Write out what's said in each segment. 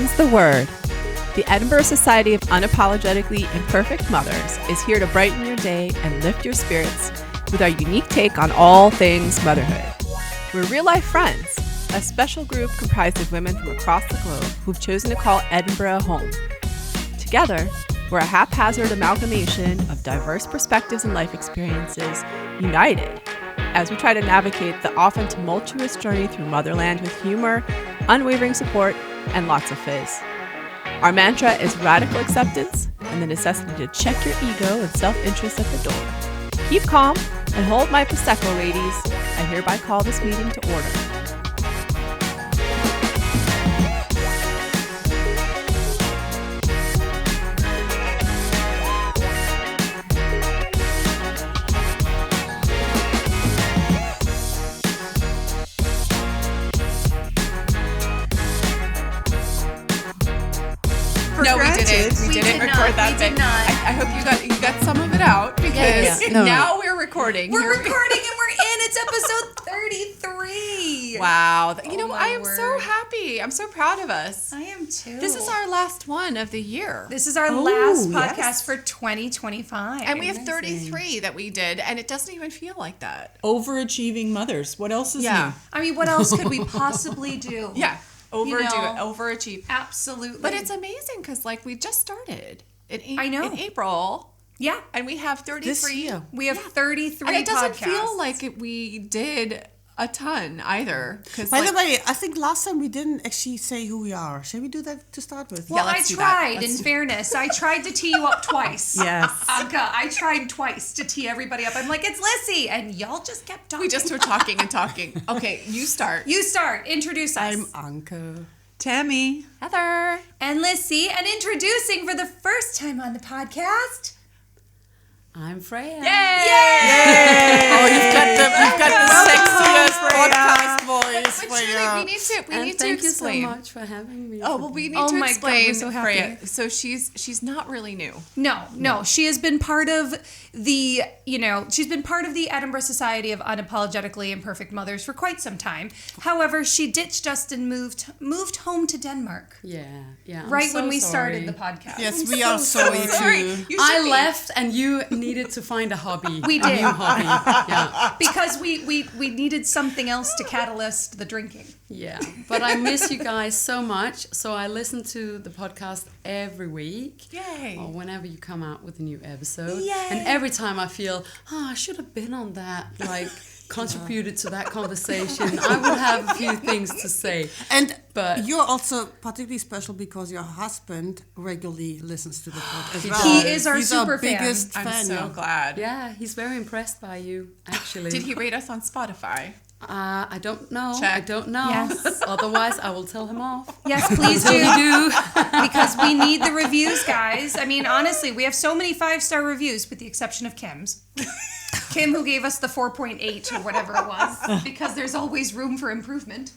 comes the word. The Edinburgh Society of Unapologetically Imperfect Mothers is here to brighten your day and lift your spirits with our unique take on all things motherhood. We're real-life friends, a special group comprised of women from across the globe who've chosen to call Edinburgh home. Together, we're a haphazard amalgamation of diverse perspectives and life experiences united as we try to navigate the often tumultuous journey through motherland with humor, unwavering support, and lots of fizz. Our mantra is radical acceptance and the necessity to check your ego and self-interest at the door. Keep calm and hold my Prosecco, ladies. I hereby call this meeting to order. No, we didn't. We didn't record that bit. I hope you got some of it out because now we're recording. We're recording and we're in. It's episode 33. Wow. I am so happy. I'm so proud of us. I am too. This is our last one of the year. This is our last podcast for 2025. And we have 33 that we did, and it doesn't even feel like that. Overachieving mothers. What else is new? I mean, what else could we possibly do? Yeah. Overachieve. Absolutely. But it's amazing because, we just started in April. Yeah. And we have 33. This year. We have 33 And it doesn't podcasts. feel like we did a ton either. By the way, I think last time we didn't actually say who we are. Shall we do that to start with? Well, let's do that. I tried, in fairness. I tried to tee you up twice. Yes. Anke, I tried twice to tee everybody up. I'm like, it's Lissy. And y'all just kept talking. We just were talking and talking. Okay, you start. You start. Introduce us. I'm Anke. Tammy. Heather. And Lissy. And introducing for the first time on the podcast... I'm Freja. Yay! Oh, you've got the sexiest podcast voice. But truly, we need to Thank explain. you so much for having me. Oh, well, we need Oh to my God, explain, we're so happy. Freja. So she's not really new. No. She has been part of the, she's been part of the Edinburgh Society of Unapologetically Imperfect Mothers for quite some time. However, she ditched us and moved home to Denmark. Yeah. Right I'm when so we started sorry. the podcast. Yes, we are sorry too. I left and you needed to find a hobby. We did. A new hobby. Yeah. Because we needed something else to catalyst the drinking. Yeah. But I miss you guys so much. So I listen to the podcast every week. Yay. Or whenever you come out with a new episode. Yay. And every time I feel, I should have been on that. Contributed to that conversation. I would have a few things to say. But you're also particularly special because your husband regularly listens to the podcast as well. He is our He's super our fan. biggest fan. I'm so glad. Yeah, he's very impressed by you, actually. Did he rate us on Spotify? I don't know. Check. I don't know. Yes. Otherwise, I will tell him off. Yes, please Until you do. do. Because we need the reviews, guys. I mean, honestly, we have so many 5-star reviews with the exception of Kim's. Kim, who gave us the 4.8 or whatever it was, because there's always room for improvement.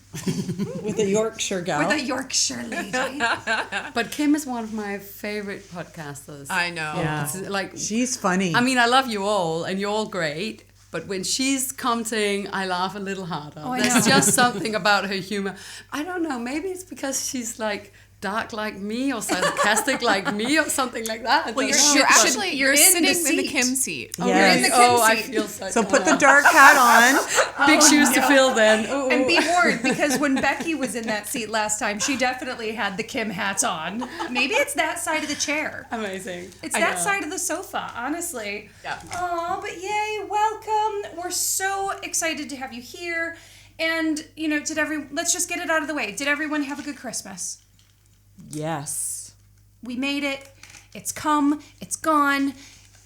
With a Yorkshire gal. With a Yorkshire lady. But Kim is one of my favorite podcasters. I know. Yeah. It's She's funny. I mean, I love you all, and you're all great. But when she's commenting, I laugh a little harder. Oh, I There's know. just something about her humor. I don't know. Maybe it's because she's dark like me or sarcastic like me or something like that. I Well, don't know. you're in sitting the in the seat. Kim seat. You're in the Kim I seat. feel so. so put the dark hat on. big shoes to fill then. Ooh. And be warned, because when Becky was in that seat last time, she definitely had the Kim hats on. Maybe it's that side of the chair. Amazing. It's that side of the sofa, honestly. Yeah. Oh, but yay, welcome. We're so excited to have you here. And, let's just get it out of the way. Did everyone have a good Christmas? Yes. We made it. It's come. It's gone.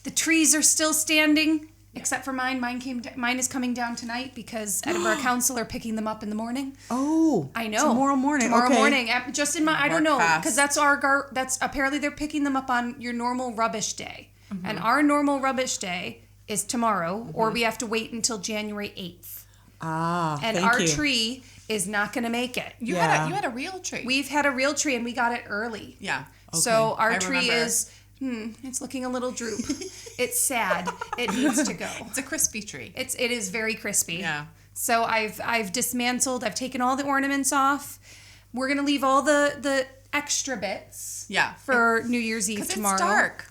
The trees are still standing, except for mine. Mine is coming down tonight because Edinburgh Council are picking them up in the morning. Oh. I know. Tomorrow morning. Tomorrow Okay. morning. Just in my, I don't know, fast. because that's apparently they're picking them up on your normal rubbish day, and our normal rubbish day is tomorrow, or we have to wait until January 8th. And thank our you. tree is not going to make it. You had a real tree. We've had a real tree and we got it early. Yeah. So our I tree remember. is, it's looking a little droop. It's sad. It needs to go. It's a crispy tree. It is very crispy. Yeah. So I've dismantled. I've taken all the ornaments off. We're gonna leave all the extra bits. Yeah. For New Year's Eve tomorrow. It's dark.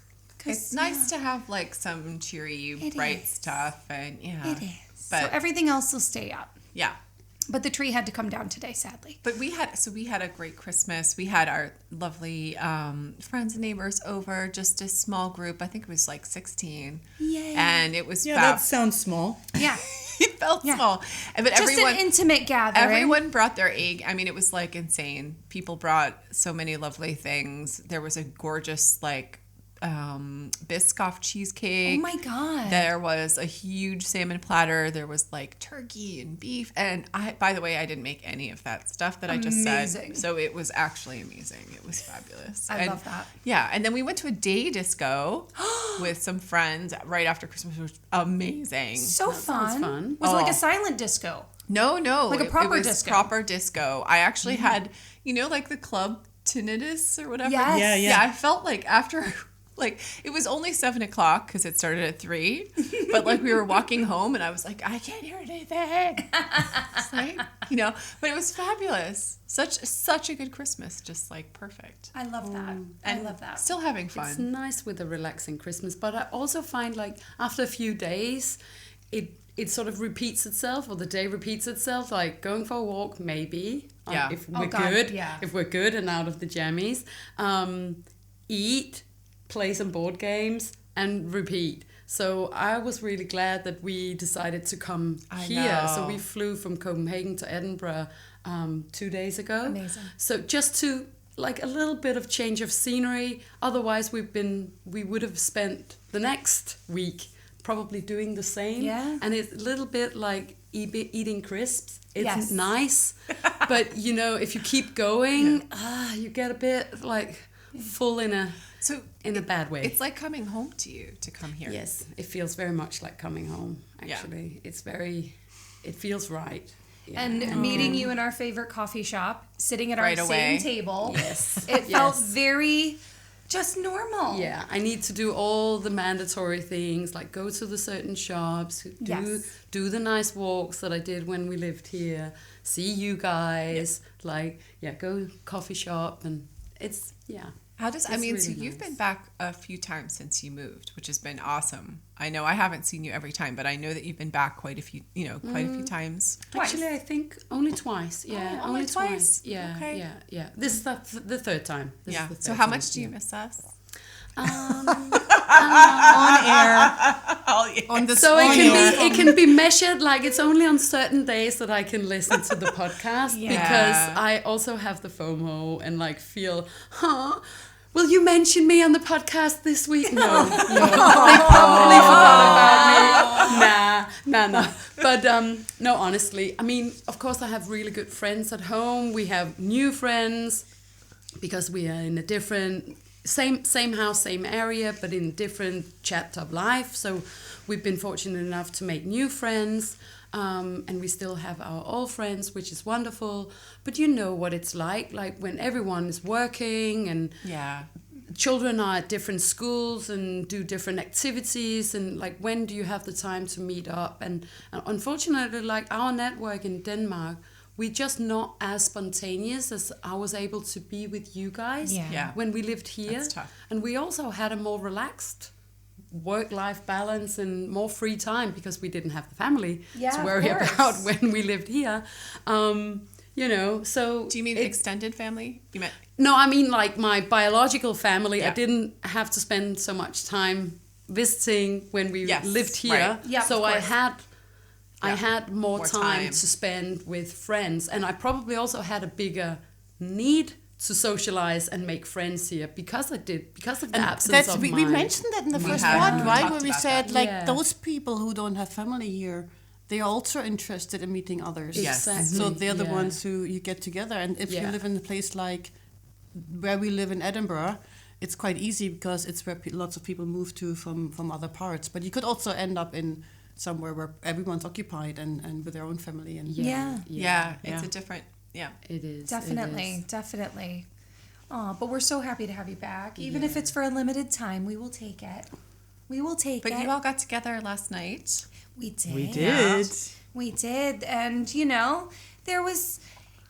It's nice to have like some cheery, bright stuff, and It is. But so everything else will stay up. Yeah. But the tree had to come down today, sadly. But we had a great Christmas. We had our lovely friends and neighbors over, just a small group. I think it was like 16. Yay. And it was that sounds small. Yeah. It felt small. But just everyone, an intimate gathering. Everyone brought their egg. I mean, it was like insane. People brought so many lovely things. There was a gorgeous Biscoff cheesecake. Oh my God. There was a huge salmon platter. There was like turkey and beef. And by the way, I didn't make any of that stuff that I just said. So it was actually amazing. It was fabulous. I love that. Yeah. And then we went to a day disco with some friends right after Christmas, which was amazing. So fun. fun. Was it like a silent disco? No. Like a proper it was disco. proper disco. I actually had, like the club tinnitus or whatever. Yes. Yeah. I felt like after... it was only 7 o'clock because it started at 3, but we were walking home and I was like, I can't hear anything. It's but it was fabulous. Such a good Christmas, just perfect. I love that. And I love that. Still having fun. It's nice with a relaxing Christmas, but I also find after a few days, it sort of repeats itself, or the day repeats itself. Like going for a walk, maybe. Yeah. If we're good. Yeah. If we're good and out of the jammies. Eat. Play some board games and repeat. So I was really glad that we decided to come here. know. So we flew from Copenhagen to Edinburgh 2 days ago. Amazing. So just to a little bit of change of scenery. Otherwise we would have spent the next week probably doing the same. Yeah. And it's a little bit like eating crisps. It's Yes. nice. But if you keep going, you get a bit full in a bad way. It's like coming home to you to come here. Yes, it feels very much like coming home, actually. It feels right. Yeah. And meeting you in our favorite coffee shop, sitting at our same table. Yes. It felt very just normal. Yeah, I need to do all the mandatory things, like go to the certain shops, do the nice walks that I did when we lived here, see you guys, go coffee shop, and it's, You've been back a few times since you moved, which has been awesome. I know I haven't seen you every time, but I know that you've been back quite a few times. Twice. Actually, I think only twice. Yeah, only twice? Yeah, Okay. yeah. This is the third time. So how much do you miss us? On air. On the So on air. it can be measured it's only on certain days that I can listen to the podcast because I also have the FOMO and feel, will you mention me on the podcast this week? No. They probably forgot about me. Nah. But no, honestly, of course I have really good friends at home. We have new friends because we are in a different same house, same area, but in different chapter of life. So we've been fortunate enough to make new friends, and we still have our old friends, which is wonderful. But you know what it's like when everyone is working and children are at different schools and do different activities, and when do you have the time to meet up? And unfortunately, our network in Denmark, we're just not as spontaneous as I was able to be with you guys when we lived here. That's tough. And we also had a more relaxed work-life balance and more free time because we didn't have the family to worry about when we lived here. So... Do you mean extended family? You meant... No, I mean my biological family. Yeah. I didn't have to spend so much time visiting when we lived here. Right. Yeah, So of I course. had more time to spend with friends, and I probably also had a bigger need to socialize and make friends here because of the absence of we mentioned that in the first have one, right? talked Where we about said that. those people who don't have family here, they are also interested in meeting others. Yes. Exactly. So they're the Yeah. ones who you get together. And if you live in a place like where we live in Edinburgh, it's quite easy because it's where lots of people move to from other parts. But you could also end up in somewhere where everyone's occupied and with their own family. And It's a different... Yeah. It is. Definitely. Oh, but we're so happy to have you back. Even if it's for a limited time, we will take it. But you all got together last night. We did. We did. We did. And, there was,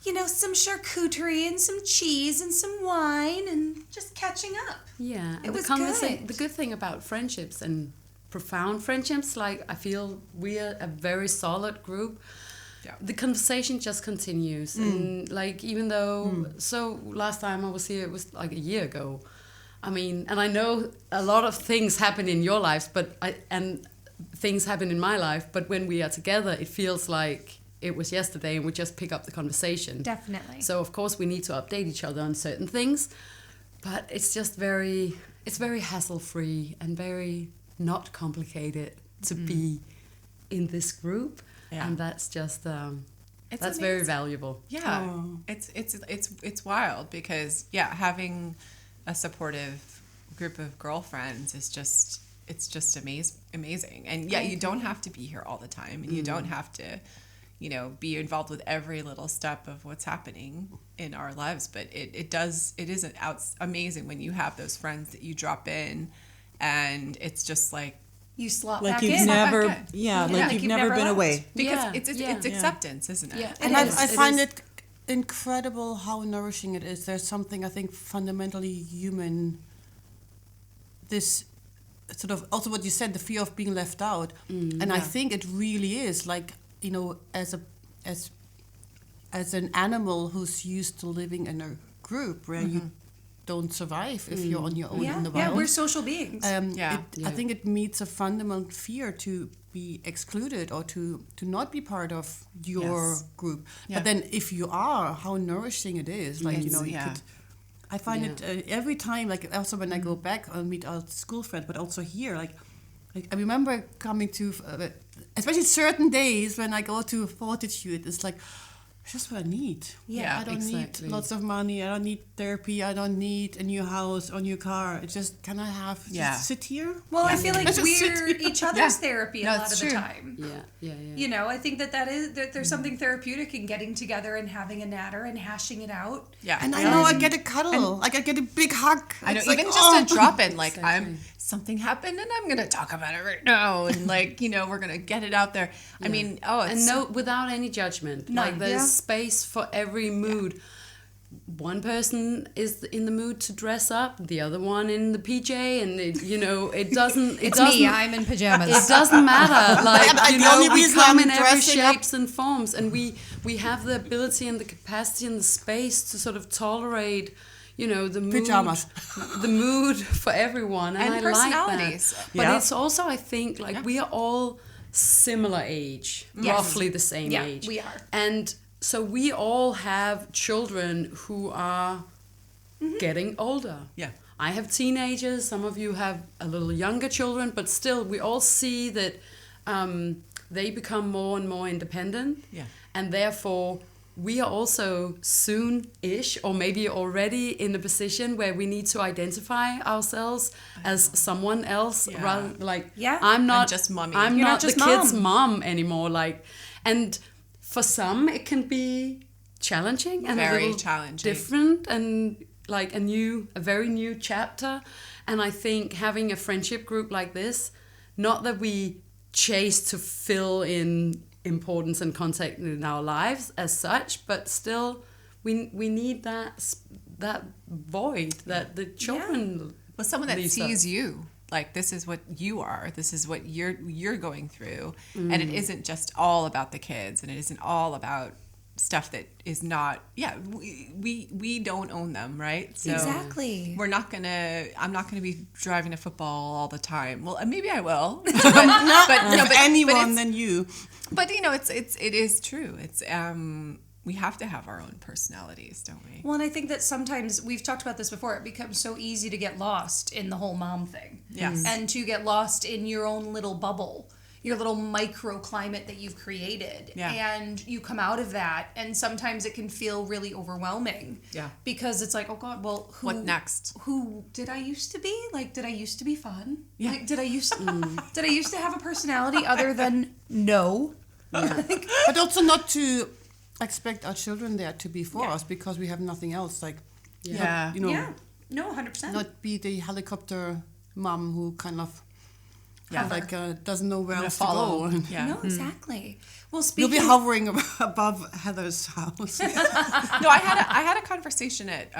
you know, some charcuterie and some cheese and some wine and just catching up. Yeah, It and was the good. good thing about friendships and profound friendships, like I feel we are a very solid group. Yeah. The conversation just continues, and like even though so last time I was here, it was like a year ago. I mean, and I know a lot of things happen in your lives, and things happen in my life. But when we are together, it feels like it was yesterday, and we just pick up the conversation. Definitely. So of course we need to update each other on certain things, but it's just very hassle-free and very not complicated to be in this group, and that's just that's very amazing. valuable. Yeah, it's wild because having a supportive group of girlfriends is just amazing. And you don't have to be here all the time, and you don't have to, you know, be involved with every little step of what's happening in our lives. But it is amazing when you have those friends that you drop in, and it's just like You slot Like back you've in. never, back in. like you've never been left. away. because Yeah, it's acceptance, isn't it? Yeah, And it is, I it find is. it incredible how nourishing it is. There's something I think fundamentally human. This sort of also what you said, the fear of being left out, and I think it really is like, you know, as an animal who's used to living in a group where you don't survive if you're on your own in the wild. Yeah, we're social beings. I think it meets a fundamental fear to be excluded or to not be part of your group. Yeah. But then if you are, how nourishing it is. Like, you know, you yeah. could... I find it every time, like also when I go back, I'll meet our school friend, but also here, like I remember coming to, especially certain days when I go to Fortitude, it's like, it's just what I need. Yeah, I don't exactly. need lots of money. I don't need therapy. I don't need a new house or new car. It's just, can I have just sit here? Well, I feel like Let's just sit we're here. each other's therapy a No, lot it's of the true. time. Yeah. You know, I think that there's something therapeutic in getting together and having a natter and hashing it out. Yeah. And I know I get a cuddle. Like I get a big hug. I know, It's like, even just a drop in, like Exactly. something happened and I'm gonna talk about it right now, and like, you know, we're gonna get it out there. I mean, And no, without any judgment. None. Like there's Yeah. space for every mood. One person is in the mood to dress up, the other one in the PJ, and it doesn't. It's me. I'm in pajamas. It doesn't matter. Like, The you know, only we reason come I'm in every dressing up- shapes and forms, and we have the ability and the capacity and the space to sort of tolerate, you know, the mood, Pajamas. the mood for everyone, and And I like personalities. that. But it's also, I think, like we are all similar age, roughly the same Yeah, age. we are. And so we all have children who are getting older. Yeah. I have teenagers. Some of you have a little younger children, but still, we all see that they become more and more independent. Yeah. And therefore, we are also soon-ish, or maybe already in a position where we need to identify ourselves as someone else. Yeah. Rather, like, Yeah. I'm not just mommy. I'm You're not, not just the kid's mom. mom anymore. Like, and for some, it can be challenging and Very a little challenging. different, and like a very new chapter. And I think having a friendship group like this, not that we chase to fill in importance and contact in our lives as such, but still we need that void that the children Well, someone that leaves sees us. you, like, this is what you are, this is what you're going through, and it isn't just all about the kids, and it isn't all about stuff that is not. Yeah, we don't own them, right? So Exactly. I'm not gonna be driving a football all the time. Well, maybe I will, but anyone it's- than you. But you know, it is true. It's we have to have our own personalities, don't we? Well, and I think that sometimes we've talked about this before. It becomes so easy to get lost in the whole mom thing. Yes. And to get lost in your own little bubble, your little microclimate that you've created. Yeah. And you come out of that, and sometimes it can feel really overwhelming. Yeah. Because it's like, oh God, well, What next? Who did I used to be? Like, did I used to be fun? Yeah. Like, did I used to have a personality other than no? But also not to expect our children there to be for us because we have nothing else. Like, Yeah. you know, Yeah. No, 100%. not be the helicopter mom who kind of Yeah. Like doesn't know where else to follow. go. Yeah. No, exactly. Well, You'll speaking be hovering above Heather's house. No, I had a conversation at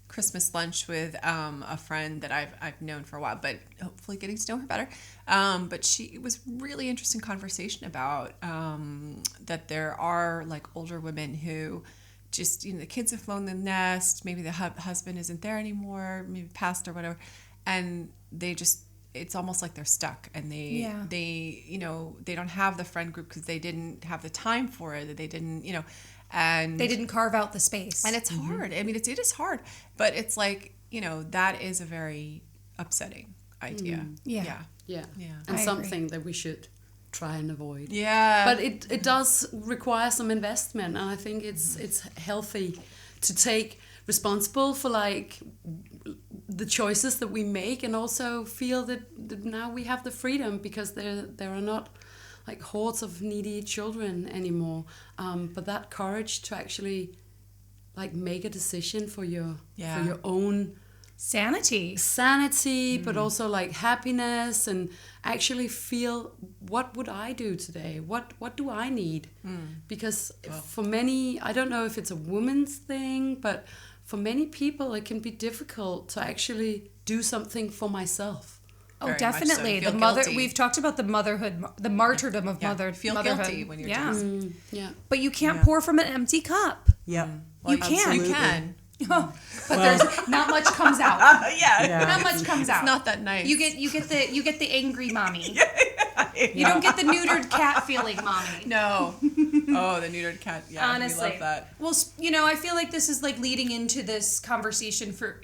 Christmas lunch with a friend that I've known for a while, but hopefully getting to know her better. But it was really interesting conversation about that there are like older women who just, the kids have flown the nest, maybe the husband isn't there anymore, maybe passed or whatever, and it's almost like they're stuck, and they don't have the friend group because they didn't have the time for it, they didn't, and they didn't carve out the space. and it's hard. I mean, it is hard, but it's like, that is a very upsetting idea. Yeah. Yeah. Yeah. And I something that we should try and avoid. Yeah. But it does require some investment, and I think it's healthy to take responsible for like the choices that we make, and also feel that now we have the freedom because there are not like hordes of needy children anymore. But that courage to actually like make a decision for your own sanity, but also like happiness, and actually feel, what would I do today? What do I need? Because for many, I don't know if it's a woman's thing, but for many people it can be difficult to actually do something for myself. Oh, Very much so. definitely. Feel The mother. guilty. We've talked about the motherhood, the martyrdom of Feel motherhood. guilty when you're yeah. doing Yeah. But you can't pour from an empty cup. Yep. You can. You can. But there's not much comes out. Not much comes out. It's not that nice. You get the angry mommy. You don't get the neutered cat feeling mommy. No. Oh, the neutered cat. Yeah, Honestly. we love that. Well, I feel like this is like leading into this conversation for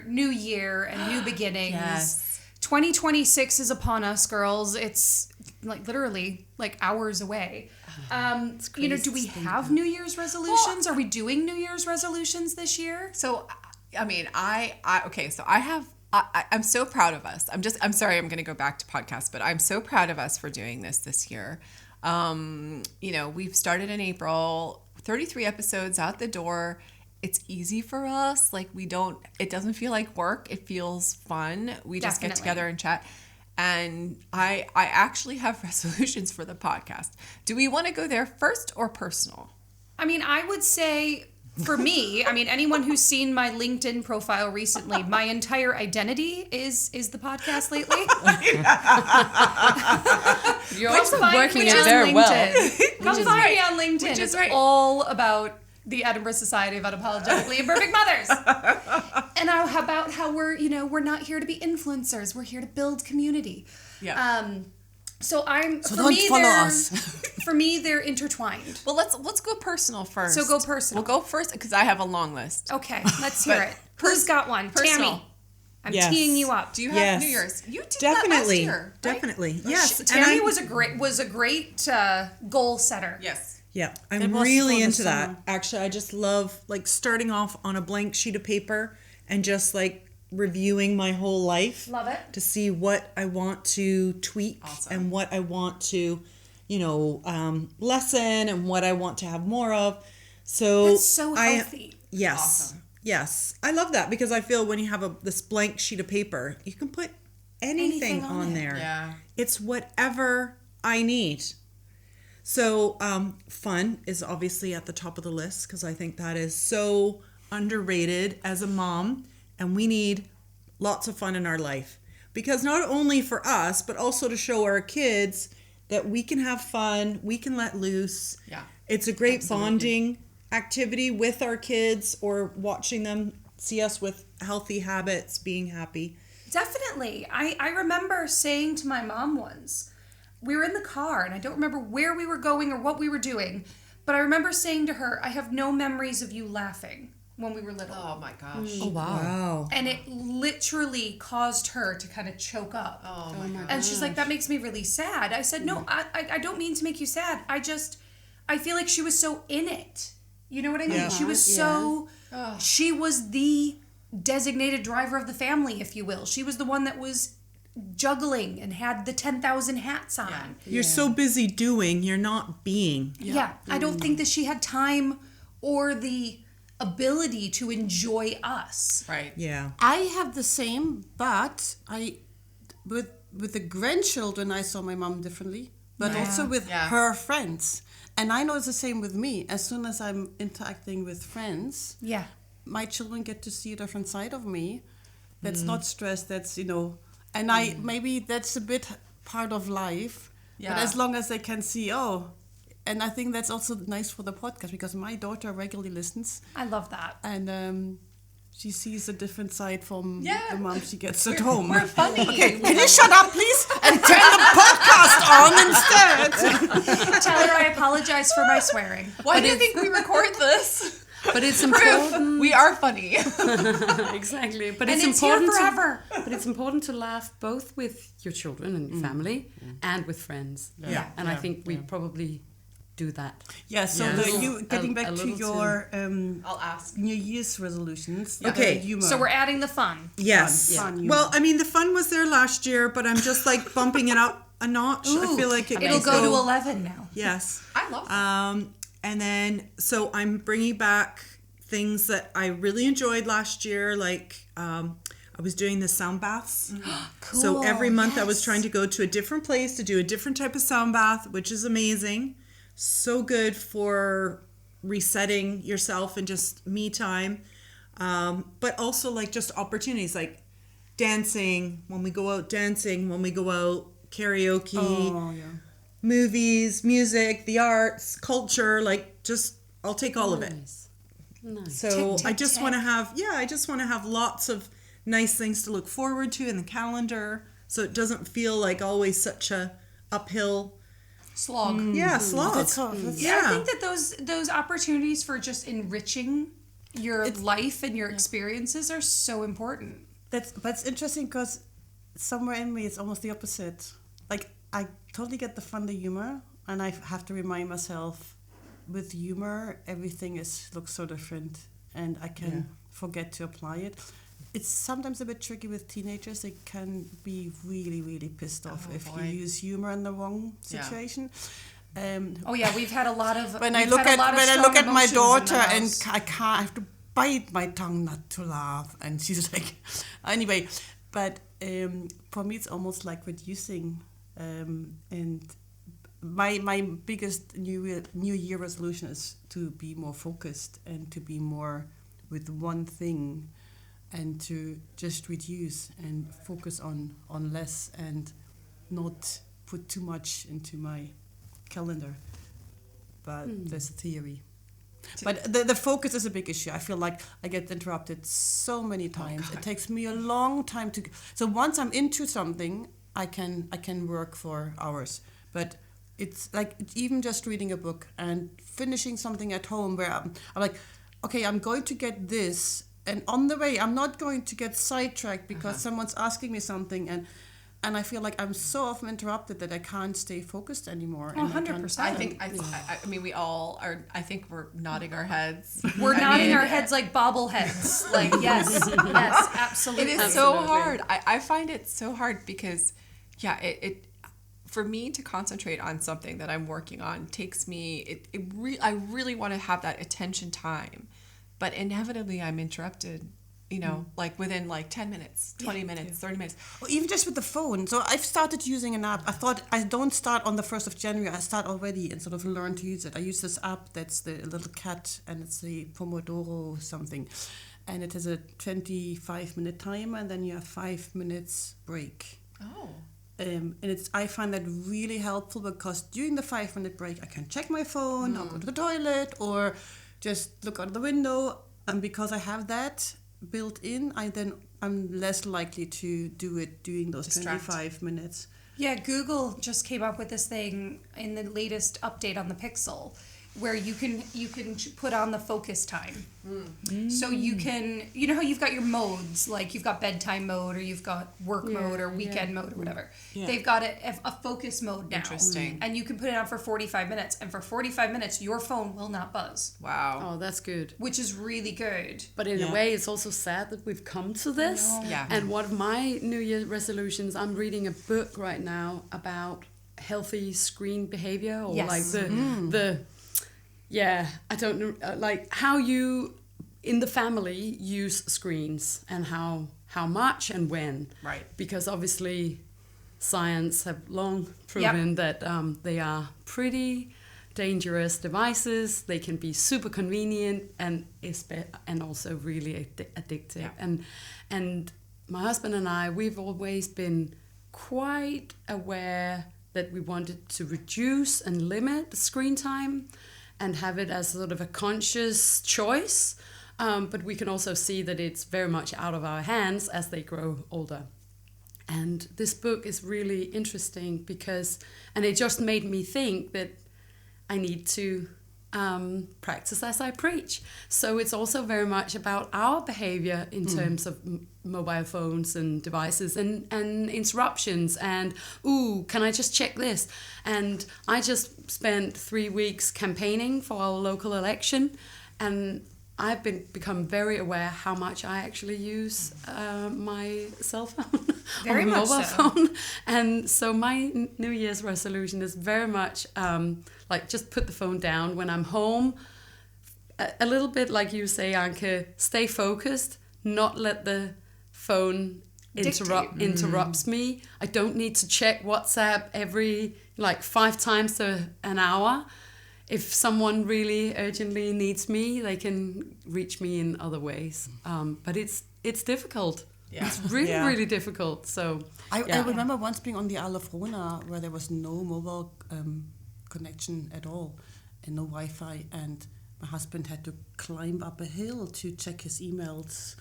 New Year and new beginnings. Yes. 2026 is upon us, girls. It's like literally like hours away. Do we have New Year's resolutions? Are we doing New Year's resolutions this year? So, I mean, I'm so proud of us. I'm sorry, I'm going to go back to podcasts, but I'm so proud of us for doing this year. We've started in April, 33 episodes out the door. It's easy for us. Like it doesn't feel like work. It feels fun. We just get together and chat. And I actually have resolutions for the podcast. Do we want to go there first or personal? I mean, I would say for me, anyone who's seen my LinkedIn profile recently, my entire identity is the podcast lately. You're also working it very well. Come find me on LinkedIn. It's all about the Edinburgh Society of Unapologetically Imperfect Mothers. And about how we're not here to be influencers. We're here to build community. Yeah. So don't follow us. For me, they're intertwined. Well, let's go personal first. So go personal. We'll go first because I have a long list. Okay, let's hear it. Who's got one? personal. Tammy. I'm Yes. teeing you up. Do you have Yes. New Year's? You did Definitely. that last year, right? Definitely. Yes. Tammy was a great goal setter. Yes. Yeah, It I'm was really for the into that. summer. Actually, I just love like starting off on a blank sheet of paper and just like reviewing my whole life. Love it. To see what I want to tweak and what I want to, lessen and what I want to have more of. So That's so healthy. Yes. Awesome. Yes. I love that because I feel when you have this blank sheet of paper, you can put anything on there. Yeah. It's whatever I need. So fun is obviously at the top of the list because I think that is so underrated as a mom, and we need lots of fun in our life because not only for us but also to show our kids that we can have fun, we can let loose. Yeah. It's a great bonding activity with our kids, or watching them see us with healthy habits, being happy. Definitely. I remember saying to my mom once, we were in the car and I don't remember where we were going or what we were doing, but I remember saying to her, I have no memories of you laughing when we were little. Oh my gosh. Oh, wow. Wow. And it literally caused her to kind of choke up. Oh my gosh. And she's like, that makes me really sad. I said, no, I don't mean to make you sad. I feel like she was so in it. You know what I mean? Yeah. She was she was the designated driver of the family, if you will. She was the one that was juggling and had the 10,000 hats on. Yeah. You're so busy doing, you're not being. Yeah. I don't think that she had time or the ability to enjoy us. Right. Yeah. I have the same, but with the grandchildren, I saw my mom differently, but also with Yeah. her friends. And I know it's the same with me. As soon as I'm interacting with friends, Yeah. my children get to see a different side of me. That's not stress. That's, and maybe that's a bit part of life. Yeah. But as long as they can see, and I think that's also nice for the podcast because my daughter regularly listens. I love that. And she sees a different side from Yeah. the mom she gets at home. We're funny. Okay, can you shut up, please, and turn the podcast on instead? Tell her I apologize for my swearing. Why do you think we record this? But it's Proof. important. We are funny. Exactly. But And it's it's here important forever. But it's important to laugh both with your children and your family and with friends. Yeah. And I think we probably do that. Yeah, so Yes. you getting back A to little your I'll ask. New Year's resolutions. Okay, humor. So we're adding the fun. Yes. Fun, humor. Well, I mean, the fun was there last year, but I'm just like bumping it up a notch. I feel like It'll could go to 11 now. Yes. I love that. And then, so I'm bringing back things that I really enjoyed last year. Like, I was doing the sound baths. Cool. So every month I was yes. trying to go to a different place to do a different type of sound bath, which is amazing. So good for resetting yourself and just me time. But also like just opportunities like dancing, when we go out dancing, when we go out karaoke, movies, music, the arts, culture, like just I'll take all of it. Nice. So Tick, tick, I just want to tick. have lots of nice things to look forward to in the calendar, so it doesn't feel like always such a uphill Slog. slog. Yeah, I think that those opportunities for just enriching your life and your experiences are so important. But it's interesting because somewhere in me it's almost the opposite. Like I totally get the fun, the humor, and I have to remind myself with humor everything looks so different, and I can forget to apply it. It's sometimes a bit tricky with teenagers. They can be really, really pissed off if you use humor in the wrong situation. We've had a lot of When I look at my daughter and I have to bite my tongue not to laugh, and she's like, anyway. But for me, it's almost like reducing. And my biggest New Year resolution is to be more focused and to be more with one thing, and to just reduce and focus on less and not put too much into my calendar. But there's a theory. But the focus is a big issue. I feel like I get interrupted so many times. It takes me a long time to. So once I'm into something, I can work for hours. But it's like even just reading a book and finishing something at home where I'm like, okay, I'm going to get this, and on the way I'm not going to get sidetracked because someone's asking me something, and I feel like I'm so often interrupted that I can't stay focused anymore. 100%. I mean, we all are. I think we're nodding our heads. We're nodding our heads like bobbleheads. Like yes, absolutely. It is so hard. I find it so hard because, it for me to concentrate on something that I'm working on takes me. I really want to have that attention time, but inevitably I'm interrupted. Like within like 10 minutes, 20 minutes, 30 minutes. Or even just with the phone. So I've started using an app. I thought I don't start on the 1st of January. I start already and sort of learn to use it. I use this app that's the little cat, and it's the Pomodoro something. And it has a 25-minute timer, and then you have 5 minutes break. Oh. And I find that really helpful because during the 5-minute break, I can check my phone, or go to the toilet, or just look out the window. And because I have that built in, I'm less likely to do it during those 25 minutes. Yeah, Google just came up with this thing in the latest update on the Pixel, where you can put on the focus time. So you can, how you've got your modes, like you've got bedtime mode, or you've got work mode, or weekend mode, or whatever. Yeah. They've got a focus mode now. Interesting. And you can put it on for 45 minutes, and for 45 minutes your phone will not buzz. Wow. Oh, that's good. Which is really good. But in a way, it's also sad that we've come to this. Yeah. And one of my New Year resolutions, I'm reading a book right now about healthy screen behavior, or like the I don't know, like how you in the family use screens and how much and when. Right. Because obviously science have long proven that they are pretty dangerous devices. They can be super convenient and also really addictive. And my husband and I, we've always been quite aware that we wanted to reduce and limit screen time and have it as sort of a conscious choice. But we can also see that it's very much out of our hands as they grow older. And this book is really interesting because, and it just made me think that I need to practice as I preach. So it's also very much about our behavior in terms of mobile phones and devices and interruptions and, can I just check this? And I just spent 3 weeks campaigning for our local election, and I've become very aware how much I actually use my cell phone, Very or much mobile so. phone. And so my New Year's resolution is very much like just put the phone down when I'm home. A little bit like you say, Anke, stay focused, not let the phone interrupts me. I don't need to check WhatsApp every 5 times an hour. If someone really urgently needs me, they can reach me in other ways. But it's difficult. Yeah. It's really difficult. So I remember once being on the Isle of Rona where there was no mobile connection at all and no Wi-Fi, and my husband had to climb up a hill to check his emails.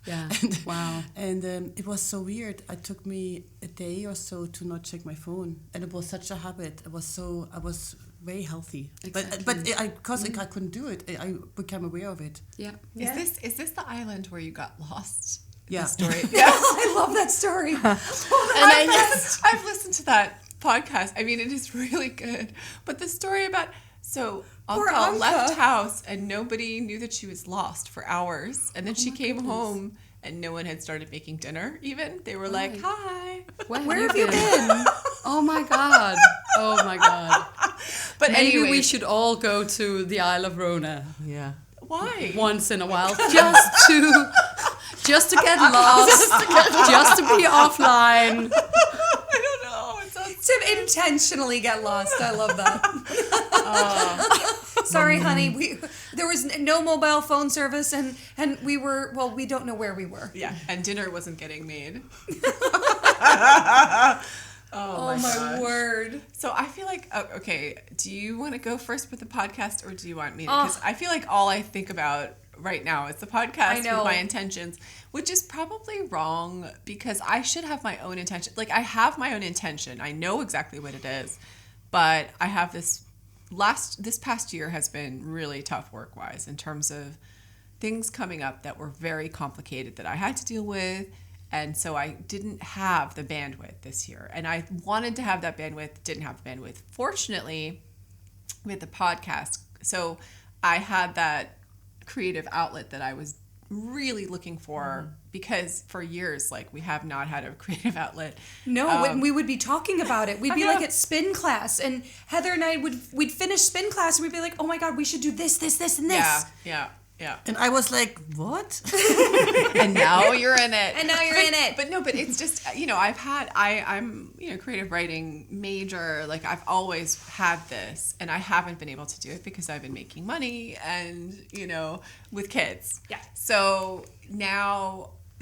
Yeah. Wow. And it was so weird. It took me a day or so to not check my phone, and it was such a habit. I was very healthy. Exactly. But because I couldn't do it, I became aware of it. Yeah. Is this the island where you got lost? Yeah. The story. I love that story. I've listened to that podcast. I mean, it is really good. But the story about Anke left house and nobody knew that she was lost for hours, and then she came home and no one had started making dinner. Even they were like, "Hi, Where have you been? Oh my god! But maybe we should all go to the Isle of Rona. Yeah. Why? Once in a while, just to get lost, just to be offline. I don't know. It sounds To intentionally get lost. I love that. Sorry, honey. There was no mobile phone service, and we don't know where we were. yeah, and dinner wasn't getting made. Oh my word. So I feel like, okay, do you want to go first with the podcast, or do you want me to? Because I feel like all I think about right now is the podcast with my intentions, which is probably wrong because I should have my own intention. Like, I have my own intention. I know exactly what it is, but I have this past year has been really tough work-wise in terms of things coming up that were very complicated that I had to deal with. And so I didn't have the bandwidth this year. And I wanted to have that bandwidth, didn't have the bandwidth. Fortunately, with the podcast, so I had that creative outlet that I was really looking for because for years, we have not had a creative outlet. No, when we would be talking about it. We'd be at spin class, and Heather and I we'd finish spin class, and we'd be like, oh my God, we should do this, and this. Yeah. And I was like, what? And now you're in it. But it's just, I'm creative writing major. I've always had this, and I haven't been able to do it because I've been making money and, with kids. Yeah. So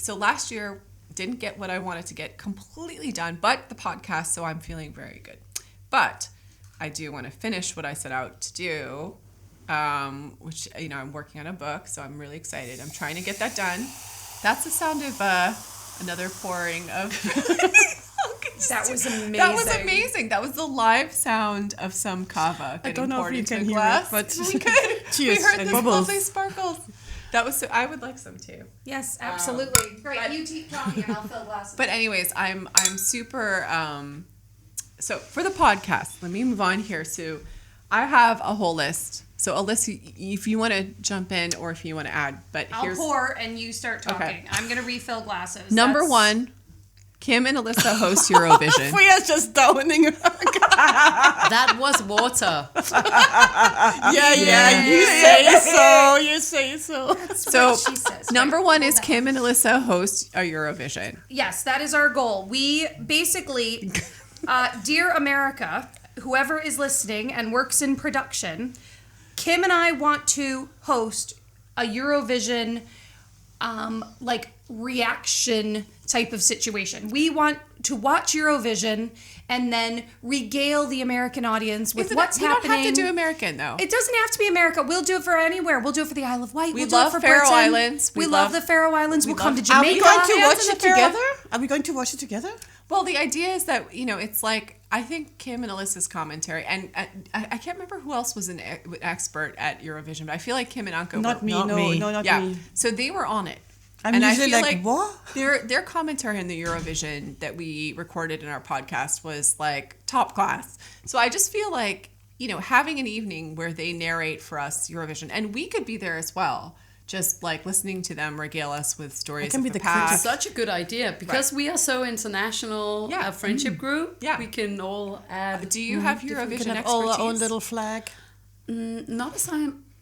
last year didn't get what I wanted to get completely done, but the podcast, so I'm feeling very good. But I do want to finish what I set out to do. Which, I'm working on a book, so I'm really excited. I'm trying to get that done. That's the sound of another pouring of... That was amazing. That was amazing. That was the live sound of some kava getting poured into a glass. But we could. Cheers We heard and these bubbles. lovely sparkles. That was so... I would like some too. Yes, absolutely. Great. You keep talking, and I'll fill glasses. But anyways, I'm super... So for the podcast, let me move on here. So I have a whole list. So Alyssa, if you want to jump in or if you want to add, but I'll pour and you start talking. Okay. I'm going to refill glasses. Number one, Kim and Alyssa host Eurovision. We are just downing her. That was water. Yeah, you say so. So she says. number Right, one hold is on. Kim and Alyssa host a Eurovision. Yes, that is our goal. We basically, dear America, whoever is listening and works in production, Kim and I want to host a Eurovision, like reaction type of situation. We want to watch Eurovision and then regale the American audience with what's happening. We don't have to do American though. It doesn't have to be America. We'll do it for anywhere. We'll do it for the Isle of Wight. We We'll do love it for Faroe Britain. Islands. We love the Faroe Islands. We'll come to Are Jamaica. we going to watch Hands in it the Faroe- together? Are we going to watch it together? Well, the idea is that, it's like, I think Kim and Alyssa's commentary, and I can't remember who else was an expert at Eurovision, but I feel like Kim and Anke Not were. me. Not No, me. not Yeah. me. So they were on it. I'm And I usually feel like, what? Their commentary on the Eurovision that we recorded in our podcast was like top class. So I just feel like, having an evening where they narrate for us Eurovision, and we could be there as well, just like listening to them regale us with stories can of be the the past. Such a good idea because we are so international. Yeah. A friendship group. Yeah. We can all add. Do you have We Eurovision can have expertise? all our own little flag. Not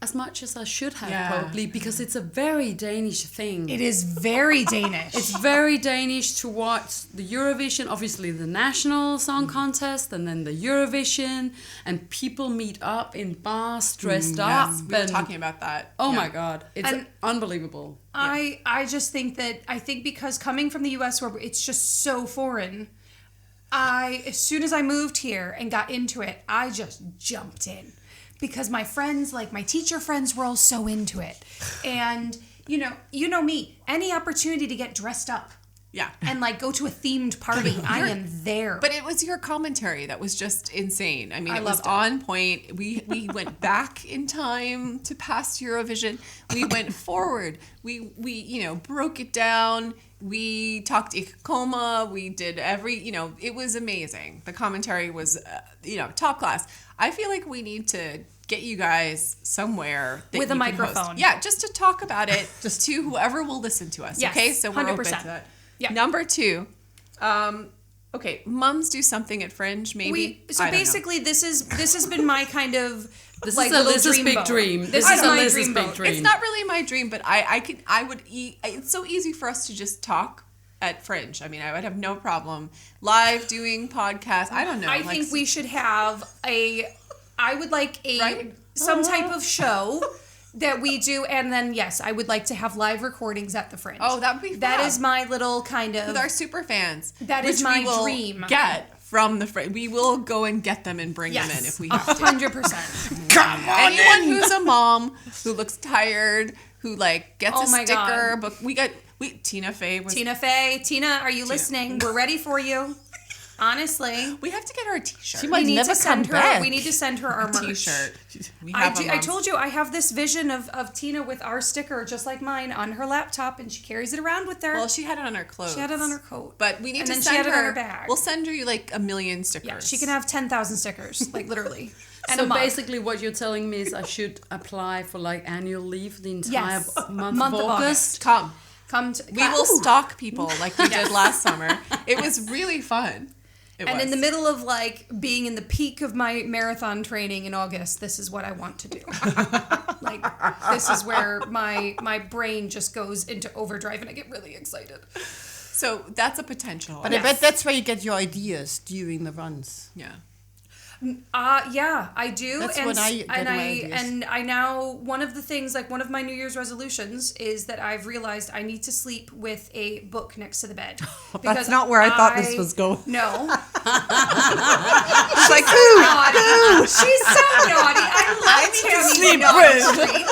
as much as I should have, Yeah. probably, because it's a very Danish thing. It is very Danish. It's very Danish to watch the Eurovision, obviously the national song contest, and then the Eurovision, and people meet up in bars dressed up. Yes, we were and- talking about that. Oh Yeah. my God, it's And- unbelievable. I just think because coming from the US where it's just so foreign, as soon as I moved here and got into it, I just jumped in because my friends, like my teacher friends, were all so into it. And you know me, any opportunity to get dressed up Yeah. and like go to a themed party, I am there. But it was your commentary that was just insane. I mean, I it was loved it. on point. We went back in time to past Eurovision. We went forward. We broke it down. We talked Ikoma. We did it was amazing. The commentary was, top class. I feel like we need to get you guys somewhere that With a you can host. microphone. Yeah, just to talk about it, just to whoever will listen to us. Yes, Okay, so we're open to 100%. that. Yeah. Number 2. Okay, mums do something at Fringe, maybe. I don't know. Basically, this has been my kind of This like is a little Liz's big boat. dream. This This is is a my Liz's dream big boat. dream. It's not really my dream, but I would eat. It's so easy for us to just talk at Fringe. I mean, I would have no problem live doing podcasts. I don't know. I think we should have I would like Right? some type of show that we do, and then yes, I would like to have live recordings at the Fringe. Oh, that would be That fab. is my little kind of with our super fans. That is which my we will dream. Get from the Fringe. We will go and get them and bring them in if we have to. 100%. Come on Anyone who's a mom who looks tired, who like gets Oh a my sticker, God. but Tina Fey was. Tina, are you listening? We're ready for you. Honestly, We have to get her a T-shirt. She might never come back. We need to send her our merch. T-shirt. We I have a I mom's- told you I have this vision of Tina with our sticker just like mine on her laptop, and she carries it around with her. Well, she had it on her clothes. She had it on her coat. But we need And to then she send had it her. on her bag. We'll send her like 1 million stickers. Yeah, she can have 10,000 stickers, like literally. And So a mug. basically, what you're telling me is I should apply for like annual leave the entire Yes. month Month of of August. Come. come to. We will stalk people like we did last summer. It was really fun. And in the middle of like being in the peak of my marathon training in August, this is what I want to do. Like this is where my brain just goes into overdrive and I get really excited. So that's a potential. But I bet that's where you get your ideas during the runs. Yeah. Yeah, I do. That's and when I get my ideas. and I now one of the things, like one of my New Year's resolutions is that I've realized I need to sleep with a book next to the bed. That's not where I thought this was going. No. It's like, Naughty. She's so naughty. I love Tammy naughty.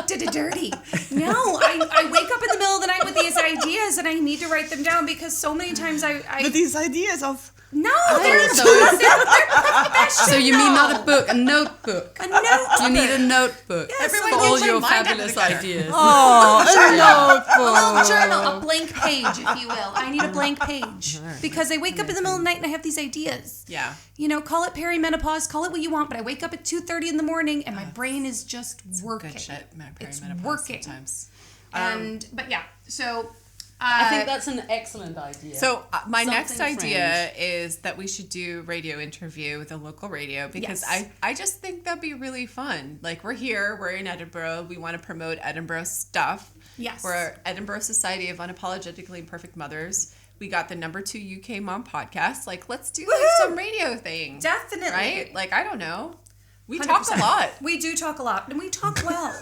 Did it dirty. No, I wake up in the middle of the night with these ideas and I need to write them down because so many times with these ideas of No, they're so- professional. So you mean not a book, a notebook? A notebook. You need a notebook Everyone for all needs your mine out fabulous together. ideas. oh, A little journal, a blank page, if you will. I need a blank page because I wake up in the middle of the night and I have these ideas. Yeah. You know, call it perimenopause, call it what you want, but I wake up at 2:30 in the morning and my brain is just working. Good shit. It's Perimenopause working. sometimes. But yeah, so I think that's an excellent idea. So my next Something idea is that we should do radio interview with a local radio because Yes. I just think that'd be really fun. Like we're in Edinburgh. We want to promote Edinburgh stuff. Yes. We're Edinburgh Society of Unapologetically Imperfect Mothers. We got the #2 UK Mom podcast. Like let's do like some radio thing. Definitely. Right? Like I don't know. We talk a 100%. lot. We do talk a lot, and we talk well.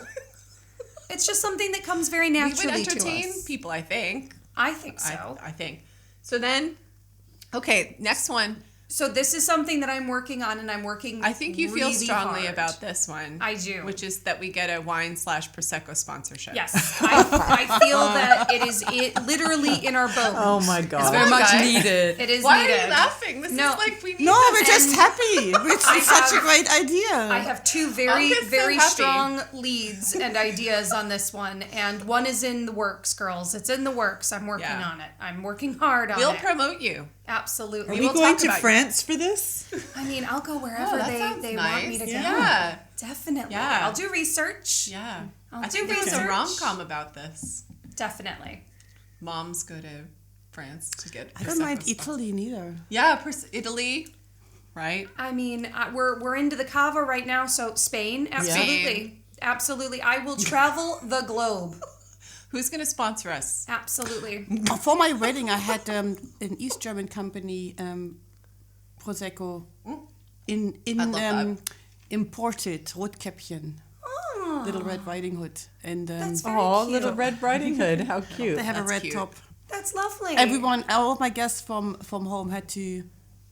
It's just something that comes very We would naturally to entertain us. people, I think. I think so. I think. So then, okay, next one. So this is something that I'm working on, and I'm working. I think you feel really strongly hard. about this one. I do. Which is that we get a wine/Prosecco sponsorship. Yes, I feel that it is literally in our bones. Oh my god. it's very much guys. needed. It is Why needed. are you laughing? This No. is like we need No, this. we're just happy. It's such a great idea. I have two very, Anke's so very happy. strong leads and ideas on this one, and one is in the works, girls. It's in the works. I'm working Yeah. on it. I'm working hard on We'll it. promote you. Absolutely. Are we will going talk to about France for this? I mean, I'll go wherever Oh, that sounds they nice. want me to go. Yeah. Definitely. Yeah. I'll do research. Yeah. I'll I think do there was a research. rom-com about this. Definitely. Moms go to France to get I don't mind Prosecco sponsor. Italy neither. Yeah, Italy, right? I mean, we're into the cava right now, so Spain, absolutely. Spain. Absolutely. I will travel the globe. Who's going to sponsor us? Absolutely. For my wedding, I had an East German company, Prosecco, in I love that. imported Rotkäppchen, Oh, Little Red Riding Hood, and that's very Oh, cute. Little Red Riding Hood. How cute. they have a That's red cute. top. That's lovely. All of my guests from home had to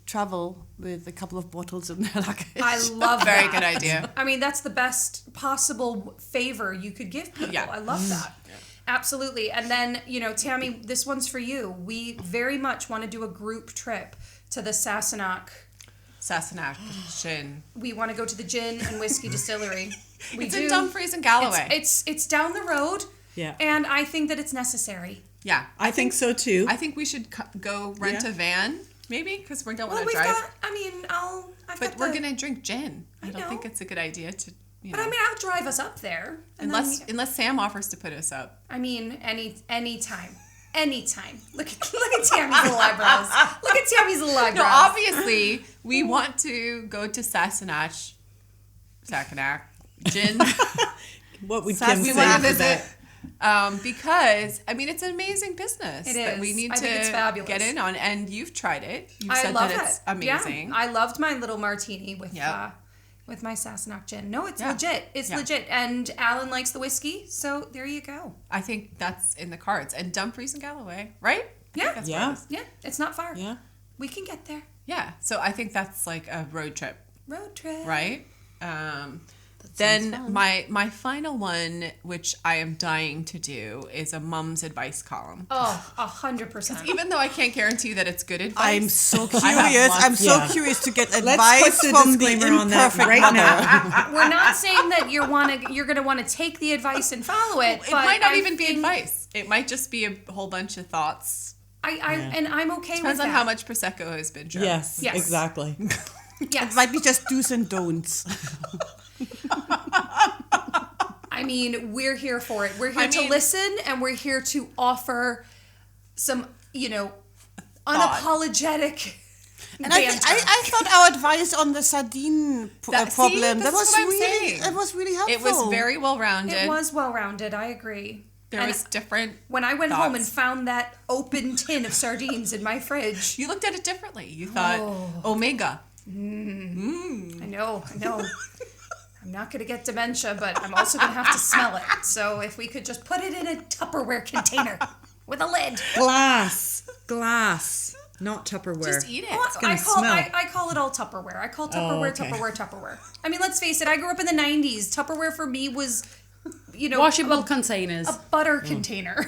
travel with a couple of bottles in their luggage. I love Very that. good idea. I mean, that's the best possible favor you could give people. Yeah. I love that. Absolutely. And then, Tammy, this one's for you. We very much want to do a group trip to the Sassenach. Sassenach Gin. We want to go to the gin and whiskey distillery. We It's in Dumfries and Galloway. It's down the road. Yeah. And I think that it's necessary. Yeah. I think so too. I think we should go rent Yeah. a van, maybe, because we don't Well, want to we've drive. got. I mean, I've But got we're the- going to drink gin. I don't know. think it's a good idea to, But I mean, I'll drive us up there. And unless Sam offers to put us up. I mean, anytime. Anytime. Look at Tammy's little eyebrows. Look at Tammy's little eyebrows. No, obviously, we want to go to Sassenach Gin. What would Sass- Kim We say want to for visit that? because I mean it's an amazing business It that we is. need I to think it's fabulous. get in on. And you've tried it. You I said love that it. it's amazing. Yeah, I loved my little martini with Yep. with my Sassenach gin. No, it's Yeah. legit. It's Yeah. legit. And Alan likes the whiskey, so there you go. I think that's in the cards. And Dumfries and Galloway, right? I Yeah. think that's Yeah. where it is. Yeah, it's not far. Yeah. We can get there. Yeah. So I think that's like a road trip, Road trip. right? Then my final one, which I am dying to do, is a mom's advice column. Oh, 100%. Even though I can't guarantee that it's good advice. I'm so I have curious. lots- I'm so yeah. curious to get Let's advice put the from the disclaimer on that imperfect right mother. now. We're not saying that you're going to want to take the advice and follow it. It but might not I even be think advice. It might just be a whole bunch of thoughts. And I'm okay Depends with on that. how much Prosecco has been drunk. Yes, Yes. exactly. Yes. It might be just do's and don'ts. I mean, we're here for it. We're here to mean- listen, and we're here to offer some, unapologetic And I thought our advice on the sardine That- see, problem that's was what I'm really saying. it was really helpful. It was very well rounded. It was well-rounded. I agree. There And was different. when I went home and thoughts. found that open tin of sardines in my fridge, You looked at it differently. You thought omega. I know. I'm not going to get dementia, but I'm also going to have to smell it. So if we could just put it in a Tupperware container with a lid. Glass, not Tupperware. Just eat it. It's gonna I smell. call it all Tupperware. I call Tupperware, okay. Tupperware. I mean, let's face it. I grew up in the 90s. Tupperware for me was, Washable containers. a butter container.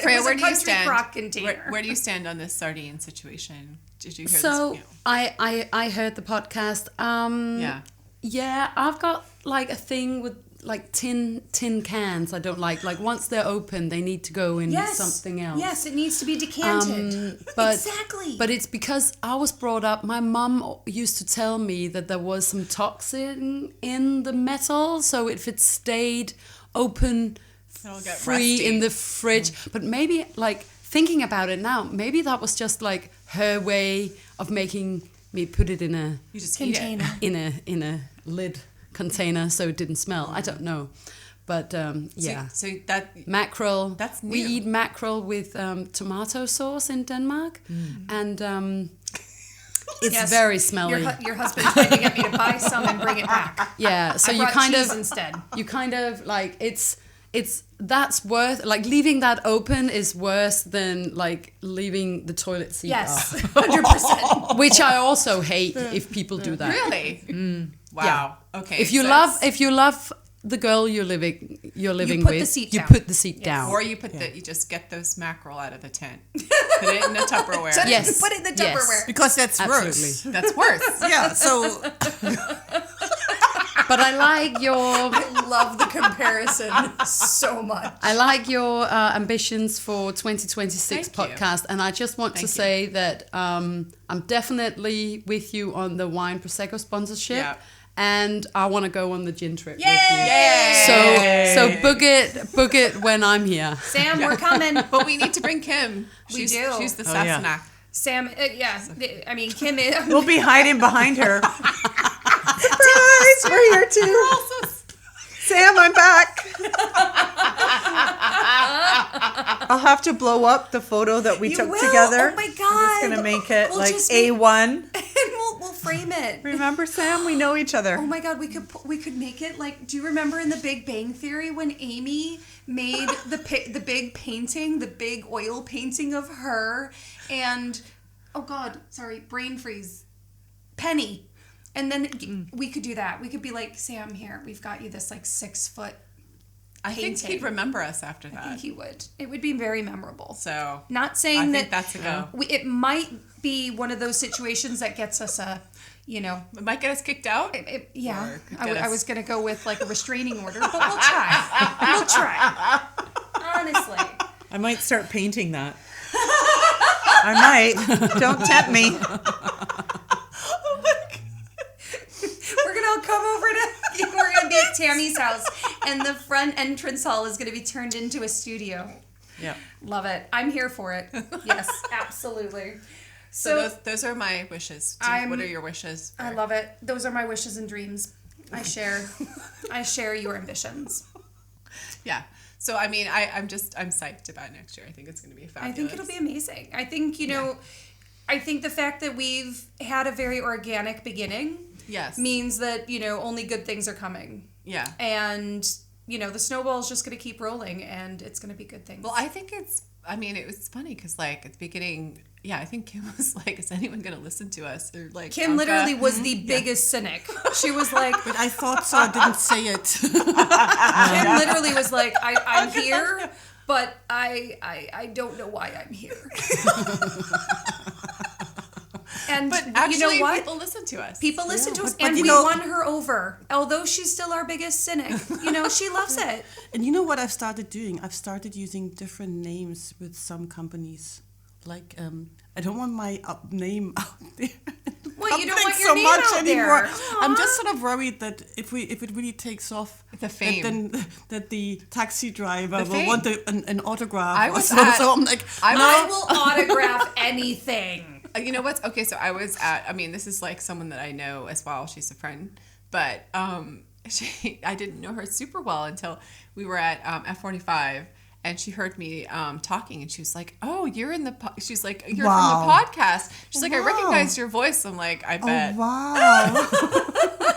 Freya, where do you country stand? crock container. Where do you stand on this sardine situation? Did you hear So this? I heard the podcast. Yeah. Yeah, I've got like a thing with like tin cans. I don't like once they're open, they need to go in something else. Yes, it needs to be decanted. But, exactly. But it's because I was brought up. My mum used to tell me that there was some toxin in the metal, so if it stayed open, It'll get free rusty. in the fridge. But maybe like thinking about it now, maybe that was just like her way of making me put it in a You just Container. eat it. in a lid container so it didn't smell. I don't know, but yeah. So that Mackerel. That's We new. eat mackerel with tomato sauce in Denmark, and it's Yes. very smelly. Your husband tried to get me to buy some and bring it back. Yeah, so I you brought kind cheese of instead. you kind of like it's that's worth like leaving that open is worse than like leaving the toilet seat Yes, up, 100%. which I also hate if people do that. really. Wow. Okay. If you so love it's- if you love the girl you're living put with, the seat you down. put the seat down. or you put you just get those mackerel out of the tent, put it in a Tupperware. Yes. Put it in the Yes. Tupperware. Because that's Absolutely. worse. That's worse. Yeah, so But I like your I love the comparison so much. I like your ambitions for 2026 Thank you. podcast, and I just want to Thank you. say that I'm definitely with you on the wine prosecco sponsorship, Yeah. and I want to go on the gin trip with you. Yay! So book it when I'm here. Sam, we're coming. But we need to bring Kim. We She's, do. She's the Oh, yeah. Sassenach. Sam, I mean, Kim is. We'll be hiding behind her. Surprise! We're here too. Sam, I'm back. I'll have to blow up the photo that we You took will? together. Oh my I'm just God. gonna make it We'll like just make- A1. And we'll frame it. Remember, Sam? We know each other. Oh my God, we could make it like. Do you remember in The Big Bang Theory when Amy made the big painting, the big oil painting of her and oh God, sorry, brain freeze, Penny, and then we could do that. We could be like, Sam, here, we've got you this like 6 foot. I think Painting. he'd remember us after I that. think he would. It would be very memorable. So Not saying I that think that's a go. it might be one of those situations that gets us a, It might get us kicked out. yeah. Or I get us- was gonna go with like a restraining order, but we'll try. We'll try. Honestly. I might start painting that. I might. Don't tempt me. We're gonna all come over to. We're gonna be at Tammy's house, and the front entrance hall is gonna be turned into a studio. Yeah. Love it. I'm here for it. Yes, absolutely. So those are my wishes. What are your wishes? I love it. Those are my wishes and dreams. I share your ambitions. Yeah. So I mean, I'm psyched about next year. I think it's going to be fabulous. I think it'll be amazing. I think I think the fact that we've had a very organic beginning Yes. means that only good things are coming. Yeah. And the snowball's just going to keep rolling, and it's going to be good things. Well, I think it was funny because like at the beginning, I think Kim was like, "Is anyone going to listen to us?" Or like Kim Anke. literally was the biggest cynic. She was like, but I thought so. I didn't say it. Kim literally was like, I'm here, but I don't know why I'm here. And But actually, you know what? people listen to us. People listen to us, but and you we know- won her over. Although she's still our biggest cynic, she loves it. And you know what I've started doing? I've started using different names with some companies. Like, I don't want my name out there. Well, you don't public want your name out there. I'm just sort of worried that if it really takes off, The fame. that the taxi driver The will fame. want an autograph. I or was so, at- so I'm like, I will autograph anything. You know what's okay? So I was at. I mean, this is like someone that I know as well. She's a friend, but I didn't know her super well until we were at F45, and she heard me talking, and she was like, "Oh, you're in the." She's like, "You're Wow. from the podcast." She's like, "I Wow. recognize your voice." I'm like, "I bet." Wow.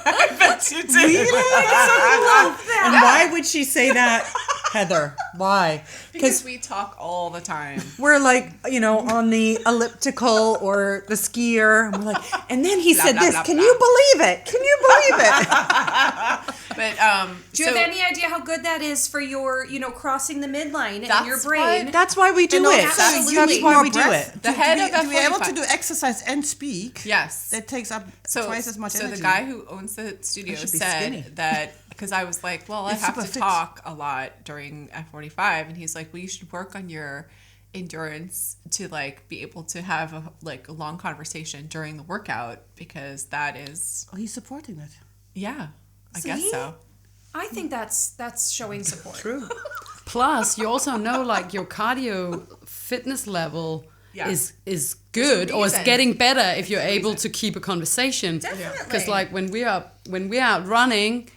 I bet you did. And why would she say that, Heather? Why? Because we talk all the time. We're like, on the elliptical or the skier. And we're like, and then he said blah, this. blah, Can blah. you believe it? Can you believe it? But Do you have any idea how good that is for your, crossing the midline in That's your brain? what- That's why we do And it. also That's you need why more we do breath. it. The head of to be able F45. to do exercise and speak. Yes. That takes up twice as much so energy. the guy who owns the studio should be said skinny. that because I was like, well, I It's have to super fit. talk a lot during F45, and he's like, well, you should work on your endurance to like be able to have a long conversation during the workout because that is he's supporting that. I guess See? so. I think that's showing support. True. Plus, you also know like your cardio fitness level Yeah. is good or is reason. getting better if you're able to keep a conversation. Definitely. Because like when we're out running,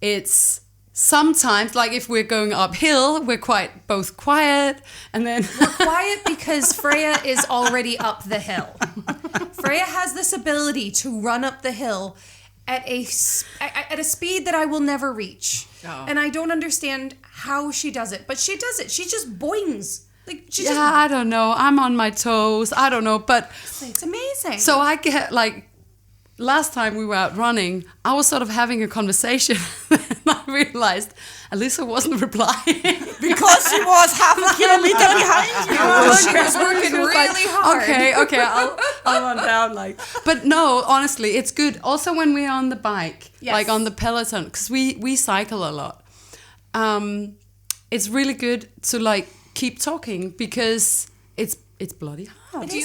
it's sometimes like if we're going uphill, we're both quiet, and then Quiet because Freya is already up the hill. Freya has this ability to run up the hill at a speed that I will never reach. Oh. And I don't understand how she does it, but she does it. She just boings. Like she yeah, I don't know. I'm on my toes. I don't know, but it's amazing. so I get like last time we were out running, I was sort of having a conversation and I realized Alyssa wasn't replying. Because she was half a kilometer behind you. she was working really hard. Okay, I'll run down like. But no, honestly, it's good. Also when we're on the bike, Yes. like on the Peloton, because we cycle a lot. It's really good to like keep talking because it's bloody hard. Do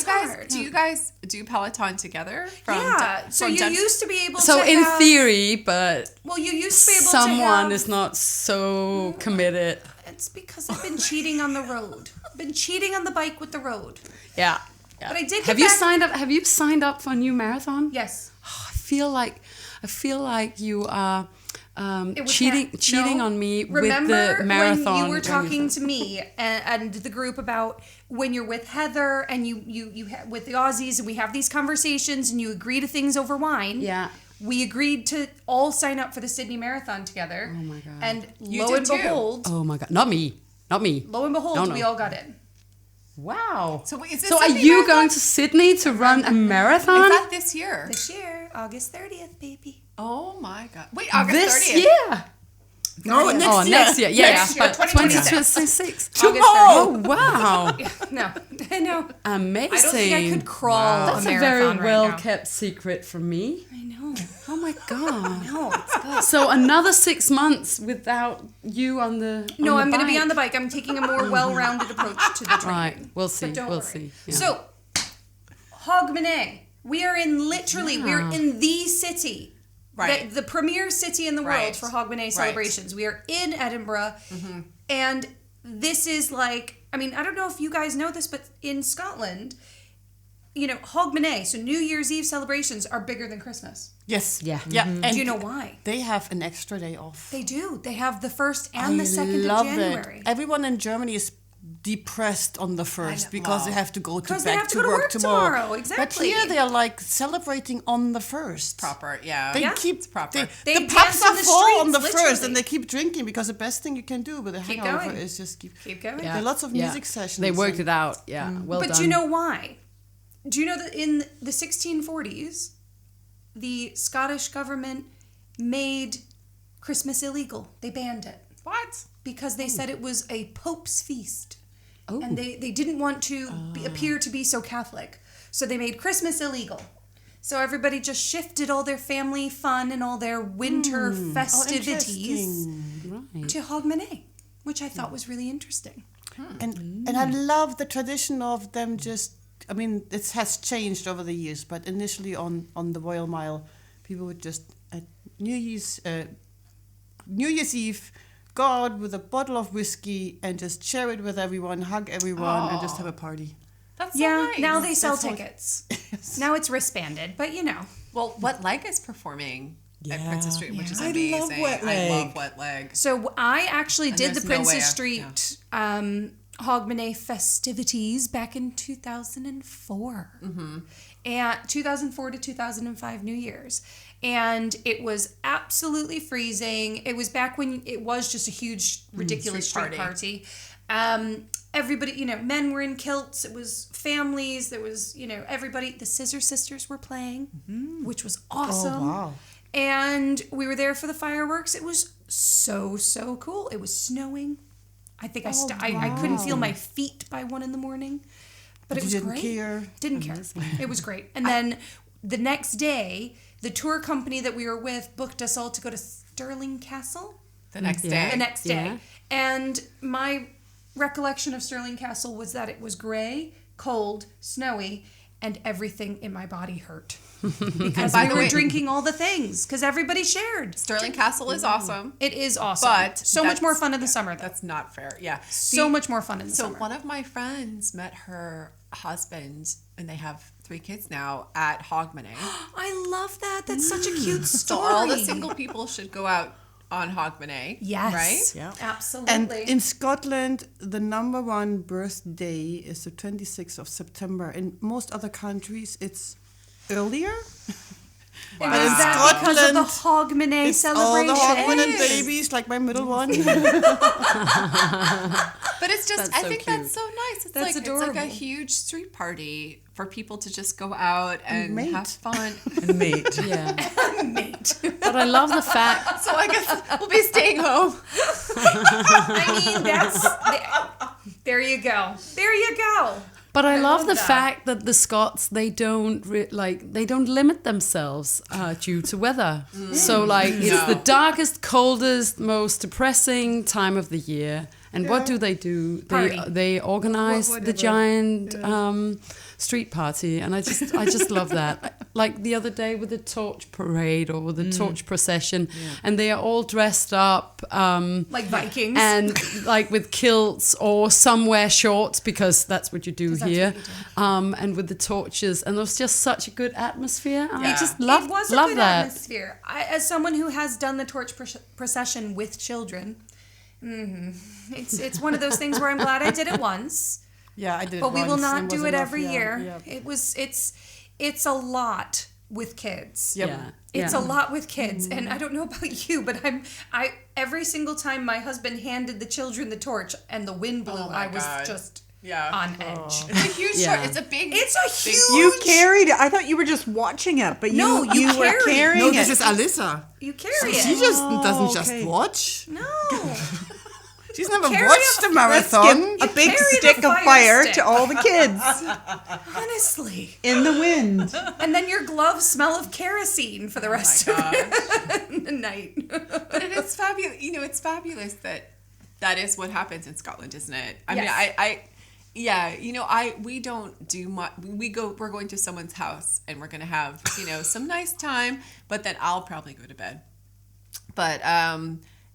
you guys do Peloton together? So you used to be able So to in have, theory, but well, you used to be able someone to have, is not so committed. It's because I've been cheating on the road. I've been cheating on the bike with the road. Yeah. But I did Have get you back- signed up? Have you signed up for a new marathon? Yes. I feel like you are It was cheating no. on me Remember with the marathon. when you were talking to me and the group about when you're with Heather and you with the Aussies and we have these conversations and you agree to things over wine. Yeah. We agreed to all sign up for the Sydney Marathon together. Oh my God. And You lo did and too. behold, Oh my God! Not me. lo and behold, No. we all got in. Wow. So wait, is this So are Sydney you Marathon? going to Sydney to run a Is marathon that this year? This year, August 30th, baby. Oh my God! Wait, August this 30th. year? No, next year. Next year. Yeah, Next year, but 2026. 2026. August Oh wow! No, I know. Amazing. I don't think I could crawl That's a a marathon very right well now. kept secret from me. I know. Oh my God. No, it's good. So another 6 months without you on the No, on I'm the going to be bike. on the bike. I'm taking a more well-rounded approach to the training. Right, we'll see. But don't We'll worry. see. Yeah. So, Hogmanay. We are in literally, we're in the city. Right. The premier city in the world Right. for Hogmanay celebrations. We are in Edinburgh. And this is like, I mean, I don't know if you guys know this, but in Scotland, you know, Hogmanay, so New Year's Eve celebrations are bigger than Christmas. Yes. Yeah. Yeah. And Do you know why? they have an extra day off. They do. They have the 1st and the 2nd love of January. it. Everyone in Germany is depressed on the 1st because they have to go Because they back have to go to work tomorrow. Exactly. But here they are like celebrating on the 1st. Proper, yeah. They Yeah. keep It's proper. They the pubs dance in are the full on the streets, 1st, literally. and they keep drinking because the best thing you can do with a Keep hangover going. is just keep. Keep going. There are lots of music sessions. They worked and- it out. Yeah. Well But done. do you know why? Do you know that in the 1640s, the Scottish government made Christmas illegal? They banned it What? because they said it was a Pope's feast. Oh. And they didn't want to appear to be so Catholic. So they made Christmas illegal. So everybody just shifted all their family fun and all their winter festivities Interesting. to Hogmanay, which I thought was really interesting. And I love the tradition of them just. I mean, it has changed over the years, but initially on the Royal Mile, people would just at New Year's Eve go out with a bottle of whiskey and just share it with everyone, hug everyone, and just have a party. That's so Yeah, nice. now they sell That's how it- tickets. Now it's wristbanded, but you know. Well, What Leg is performing at Princess Street, which is I love amazing. Wet I Leg. love Wet Leg. So I actually did the there's no way Princess I- Street Hogmanay festivities back in 2004. And 2004 to 2005 New Year's. And it was absolutely freezing. It was back when it was just a huge, ridiculous street street party. Everybody, you know, men were in kilts. It was families. There was, you know, everybody. The Scissor Sisters were playing, which was awesome. wow. And we were there for the fireworks. It was so cool. It was snowing. I think I couldn't feel my feet by 1 a.m. But it was didn't great. care? Didn't care. It was great. And then the next day, the tour company that we were with booked us all to go to Stirling Castle The next the day. next day. Yeah. And my recollection of Stirling Castle was that it was gray, cold, snowy, and everything in my body hurt. Because we were drinking all the things, because everybody shared. Stirling Castle is awesome. It is awesome. But so much more fun in the summer, though. That's not fair. Yeah. So much more fun in the summer. So one of my friends met her husband, and they have 3 kids now, at Hogmanay. I love that. That's such a cute story. So all the single people should go out on Hogmanay. Yes. Right? Yeah. Absolutely. And in Scotland, the number one birthday is the 26th of September. In most other countries, it's earlier. And is that because of the Hogmanay It's all celebration? the Hogmanay babies, like my middle one. But it's just, That's I so think cute. that's so nice. It's That's like adorable. It's like a huge street party for people to just go out and mate. have fun. And mate. Yeah. Mate. But I love the fact. So I guess we'll be staying home. I mean, there you go. There you go. But I love the that. fact that the Scots, they don't limit themselves due to weather. So it's the darkest, coldest, most depressing time of the year. And what do? Party. They organize the Whatever. giant street party, and I just love that. Like the other day with the torch parade or the torch procession, and they are all dressed up Like Vikings. and like with kilts, or some wear shorts because that's what you do here, and with the torches, and it was just such a good atmosphere. And I just love it was a love good that. atmosphere. As someone who has done the torch procession with children, it's one of those things where I'm glad I did it once, Yeah, I did. but we will once, not and do was it enough, every yeah, year. yeah. It's a lot with kids. Yep. Yeah. It's yeah. a lot with kids, and I don't know about you, but I every single time my husband handed the children the torch and the wind blew, Oh my I was God. just Yeah. on edge. It's a huge Yeah. short. It's a big. It's a big- huge. You carried it. I thought you were just watching it, but No, you were carried. carrying No, it. this is Alyssa. You carry it. She just doesn't just okay. watch. No. She's never Carry watched a- a marathon. Give a big carry the stick of fire fire stick. to all the kids Honestly. in the wind. And then your gloves smell of kerosene for the rest of the night. But it is fabulous. You know, it's fabulous that is what happens in Scotland, isn't it? I Yes. mean, yeah, you know, we don't do much. We're going to someone's house and we're going to have, some nice time, but then I'll probably go to bed. But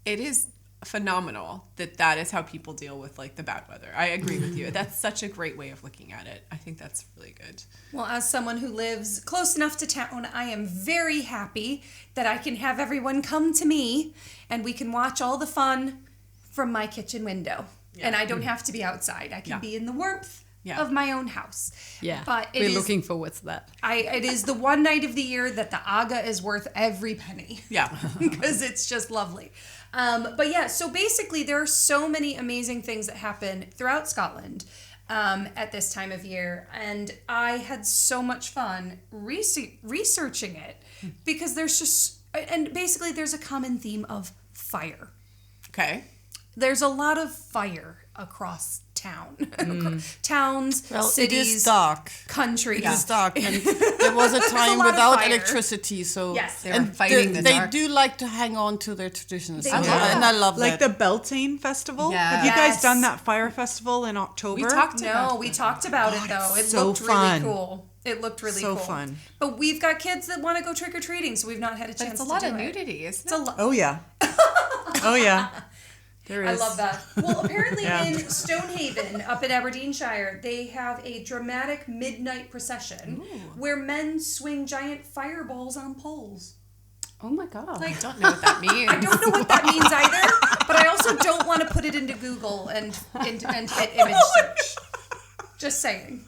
it is phenomenal that is how people deal with like the bad weather. I agree with you. That's such a great way of looking at it. I think that's really good. Well, as someone who lives close enough to town, I am very happy that I can have everyone come to me and we can watch all the fun from my kitchen window. Yeah. And I don't have to be outside. I can be in the warmth of my own house. Yeah, But we're looking forward to that. it is the one night of the year that the aga is worth every penny. Yeah. Because it's just lovely. But yeah, so basically there are so many amazing things that happen throughout Scotland at this time of year. And I had so much fun researching it because and basically there's a common theme of fire. Okay. There's a lot of fire across town. Towns, Well, cities, it is dark. countries. It is dark, and there was a time lot of without fire. electricity. So Yes. They were fighting the they dark. do like to hang on to their traditions, They and do. I love Like that. the Beltane Festival. Yeah. Have you guys Yes. done that fire festival in October? We talked No, about we talked about it though. It so looked fun. really cool. It looked really So cool. fun. But we've got kids that want to go trick or treating, so we've not had a But chance it's a to lot do of it. nudity, isn't It's a it? lot. Oh yeah. Oh yeah. There I is. love that. Well, apparently Yeah. in Stonehaven, up in Aberdeenshire, they have a dramatic midnight procession where men swing giant fireballs on poles. Oh my god! I don't know what that means. I don't know what that means either, but I also don't want to put it into Google and hit image search. Just saying.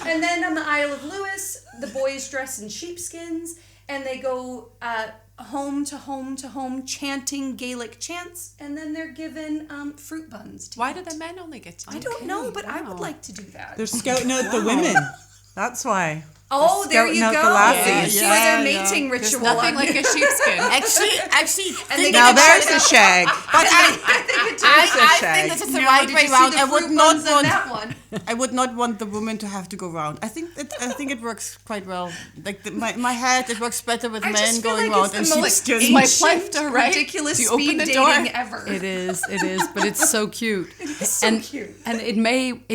And then on the Isle of Lewis, the boys dress in sheepskins and they go home to home to home chanting Gaelic chants, and then they're given fruit buns to Why eat. do the men only get to do I don't know, but I would like to do that. They're scouting out the women. That's why. Oh, there you scouting go. out the lassies. For Yeah, their yeah. mating There's ritual. nothing like a sheepskin. Actually, And they Now get there's to a shag. but I think it I a shag. think this is the No, right did way you see around. the I would fruit not buns in want. that one? I would not want the woman to have to go round. I think it works quite well. Like my head, it works better with I men just feel going like round. it's And the she's most just Swipe left or right? ridiculous Do you open speed the dating door? ever. It is, but it's so cute. It's so and, cute. And it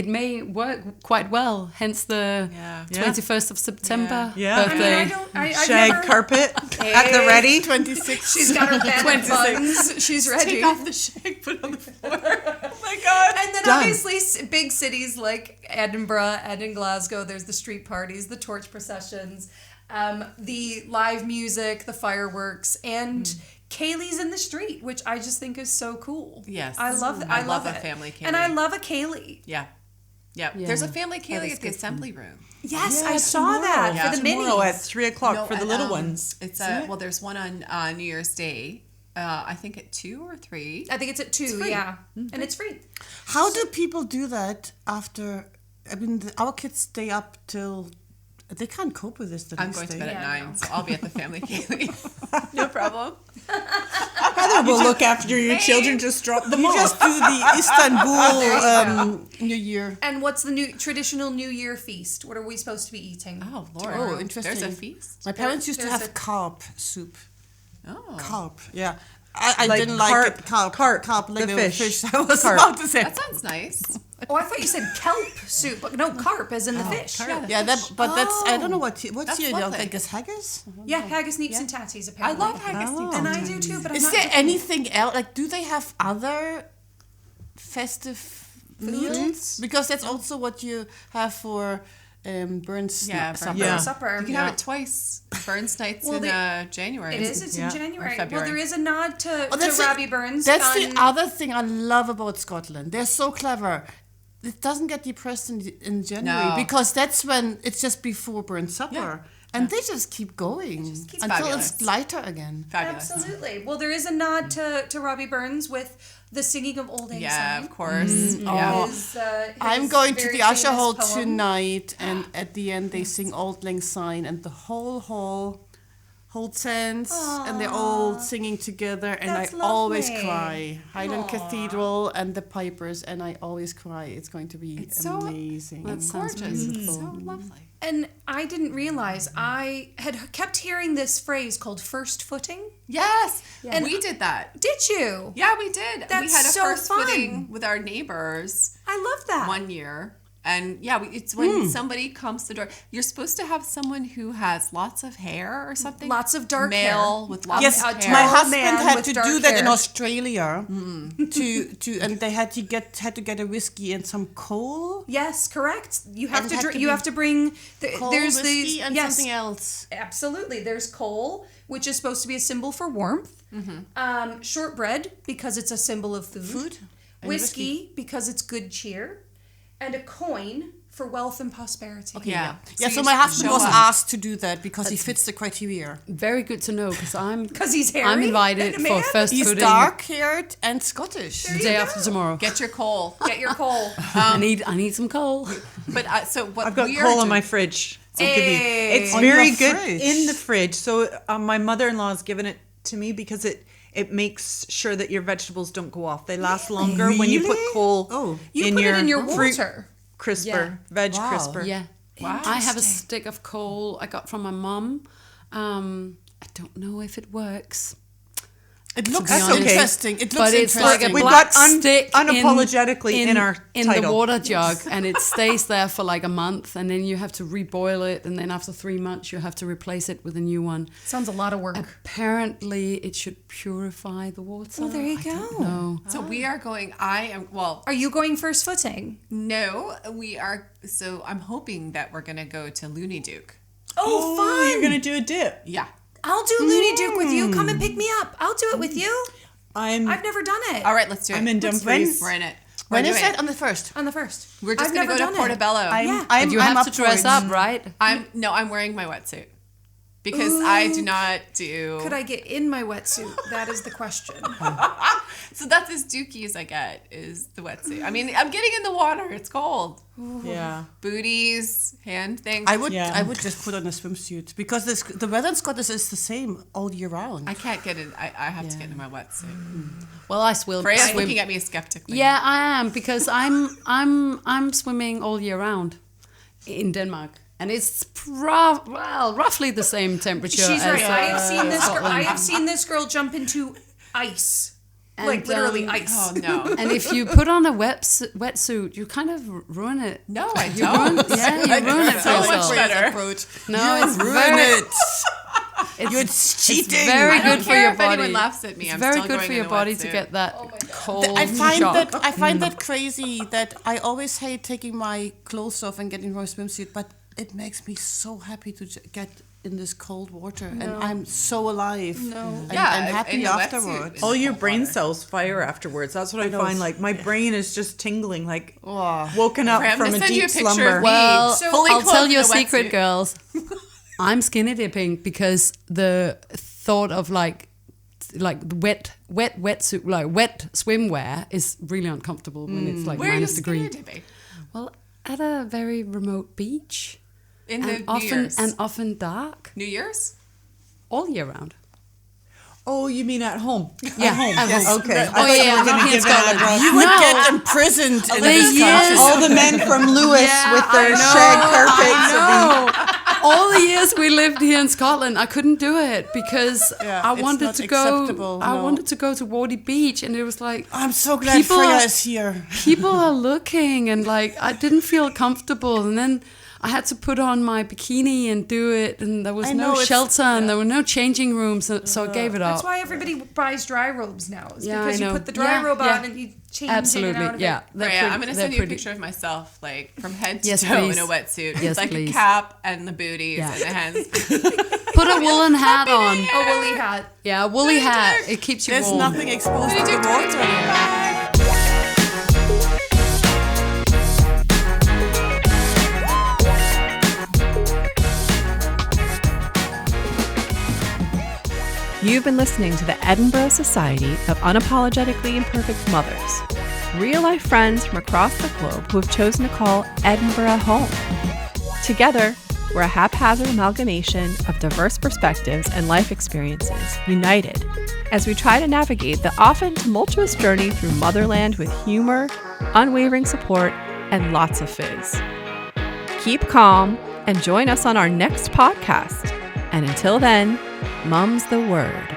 may work quite well. Hence the 21st of September Yeah. birthday. I've Shag never, carpet at the ready. 26. She's got her bed buns. She's ready. Take off the shag, put it on the floor. Oh my god. And then Done. obviously big cities like Edinburgh and in Glasgow, there's the street parties, the torch processions, the live music, the fireworks, and Kaylee's in the street, which I just think is so cool. Yes. I love I love it. a family Kaylee. And I love a Kaylee. Yeah. Yeah. There's a family Kaylee at the assembly room. Yes, Yeah, I saw that Yeah. for the Tomorrow minis. at 3:00 No, for the and, little ones. It's isn't it? well, there's one on New Year's Day. I think at 2 or 3. I think it's at 2, yeah. And it's free. How do people do that after? I mean, our kids stay up till they can't cope with this. The I'm next going to day. bed at Yeah, 9, so I'll be at the family Kaylee. No problem. Heather will look after your children. Just drop them You off. just do the Istanbul New Year. And what's the new traditional New Year feast? What are we supposed to be eating? Oh Lord. Oh, interesting. There's a feast. My parents used to There's have a- carp soup. Oh. Carp, yeah. I Like didn't like carp, it. Carp, like the the fish. I was Carp. about to say. That sounds nice. Oh, I thought you said kelp soup. But no, carp as in the fish. carp. Yeah, but that's I don't know what's That's your lovely. like is haggis? Yeah, haggis, neeps, and tatties, I apparently. love haggis. Oh. And I do too, but I'm Is not there doing it. anything else? Like, do they have other festive meals? Because that's also what you have for Burns Yeah, supper. Yeah. supper. You can have it twice. Burns nights Well, in January. It is. It's Yeah. in January. Or February. Well, there is a nod to that's Robbie it. Burns. That's on, the other thing I love about Scotland. They're so clever. It doesn't get depressed in January No. because that's when it's just before Burns supper. And they just keep going keeps until fabulous. it's lighter again. Fabulous. Absolutely. Well, there is a nod to Robbie Burns with the singing of Old Lang Yeah, Syne. of course. Oh. His, I'm his going to very the Usher famous Hall poem. tonight, and at the end they sing Old Lang Syne, and the whole hall holds hands, and they're all singing together, and That's I always lovely. cry. Highland Cathedral and the Pipers, and I always cry. It's going to be amazing. It's gorgeous. It's so lovely. And I didn't realize I had kept hearing this phrase called first footing. Yes. And- And we did that. Did you? Yeah, we did. We That's had a so first fun. footing with our neighbors I love that. one year. And yeah, it's when somebody comes to the door. You're supposed to have someone who has lots of hair or something. Lots of dark Male hair. with lots Yes, of hair. My tall husband man had with to dark do that in hair. Australia and they had to get a whiskey and some coal. Yes, correct. You have And to it had drink. to You be have to bring. Coal, There's whiskey, these and yes, something else. absolutely. There's coal, which is supposed to be a symbol for warmth. Shortbread because it's a symbol of food. Food and Whiskey because it's good cheer, and a coin for wealth and prosperity. Yeah. Yeah, so you my husband show was up. asked to do that because he fits the criteria. Very good to know because I'm Because he's I'm hairy invited and a for man? first He's footing dark-haired and Scottish. the day after tomorrow. Get your coal. Get your coal. I need some coal. But so what I've got we are coal in doing- my fridge. I'll give you. Hey. It's On very your good fridge. in the fridge. So my mother-in-law's given it to me because it makes sure that your vegetables don't go off. They last longer when you put Really? coal Oh. You put it in your fruit water. crisper, veg Wow. crisper. Yeah. Wow. I have a stick of coal I got from my mum. I don't know if it works. It looks That's okay. interesting. It looks But it's interesting. like a We've black got stick unapologetically in our in title. the water jug, and it stays there for like a month, and then you have to reboil it, and then after 3 months you have to replace it with a new one. Sounds a lot of work. Apparently, it should purify the water. Well, there you I go. don't know. So we are going. I am well. Are you going first footing? No, we are. So I'm hoping that we're gonna go to Looney Duke. Oh, fun! You're gonna do a dip. Yeah. I'll do Looney Duke with you. Come and pick me up. I'll do it with you. I've never done it. All right, let's do it. I'm in Dumfries. We're in it. When We're is doing that? On the 1st? On the first. We're just I've gonna never go to done it. Portobello. Yeah. But you I'm have up to for dress it. up, right? I'm wearing my wetsuit. because I do not do. Could I get in my wetsuit? That is the question. So that's as dookie as I get is the wetsuit. I mean, I'm getting in the water. It's cold. Yeah. Booties, hand things. I would just put on a swimsuit because the weather in Scotland is the same all year round. I can't get in. I have to get in my wetsuit. Well, I swim. Freya's looking at me skeptically. Yeah, I am because I'm swimming all year round in Denmark, and it's roughly the same temperature. She's right. as, I have seen this. Scotland. I have seen this girl jump into ice, like literally ice. Oh no. And if you put on a wetsuit, you kind of ruin it. No, I don't. You ruin it for so much yourself. better. Approach. No, you it's ruin very, it. It's cheating. It's very I don't good for care your if body. anyone laughs at me. It's I'm very still good going for in your a body to wetsuit. get that cold I find shock. that crazy that I always hate taking my clothes off and getting my swimsuit, but it makes me so happy to get in this cold water, and I'm so alive. And happy in the wetsuit. afterwards. All your brain cells fire afterwards. That's what I find. Like my brain is just tingling, like woken up I'm from gonna a send you deep a picture slumber. of me. Well, fully I'll clothed tell in you a a secret, wetsuit. girls. I'm skinny dipping because the thought of like wet wetsuit, like wet swimwear is really uncomfortable when it's like Where are you minus skinny degree. dipping? Well, at a very remote beach, In the and New Year's. often dark New Year's? all year round. Oh, you mean at home? Yeah, At home. at home. Okay. Oh yeah, not here in Scotland. You would get imprisoned in The this years- country. All the men from Lewis with their shag carpets. All the years we lived here in Scotland, I couldn't do it because Yeah, I it's wanted not to go. acceptable, I no. wanted to go to Wardy Beach, and it was like I'm so glad People Freya are- is here. people are looking, and like I didn't feel comfortable, and then I had to put on my bikini and do it, and there was I no know, it's- shelter, and there were no changing rooms, so I gave it up. That's why everybody buys dry robes now. Is Yeah, because I you know. put the dry Yeah, robe yeah. on and you change in and out Absolutely, of yeah. it. Freya, I'm going to send you a pretty- picture of myself, like from head to Yes, toe please. in a wetsuit. Yes, It's like please. a cap and the booties Yeah. and the hands. Put a woolen hat on. A woolly hat. Yeah, a woolly hat. It keeps you There's warm. nothing exposed to What did the you do? water. You've been listening to the Edinburgh Society of Unapologetically Imperfect Mothers, real-life friends from across the globe who have chosen to call Edinburgh home. Together, we're a haphazard amalgamation of diverse perspectives and life experiences united as we try to navigate the often tumultuous journey through motherland with humor, unwavering support, and lots of fizz. Keep calm and join us on our next podcast. And until then, mum's the word.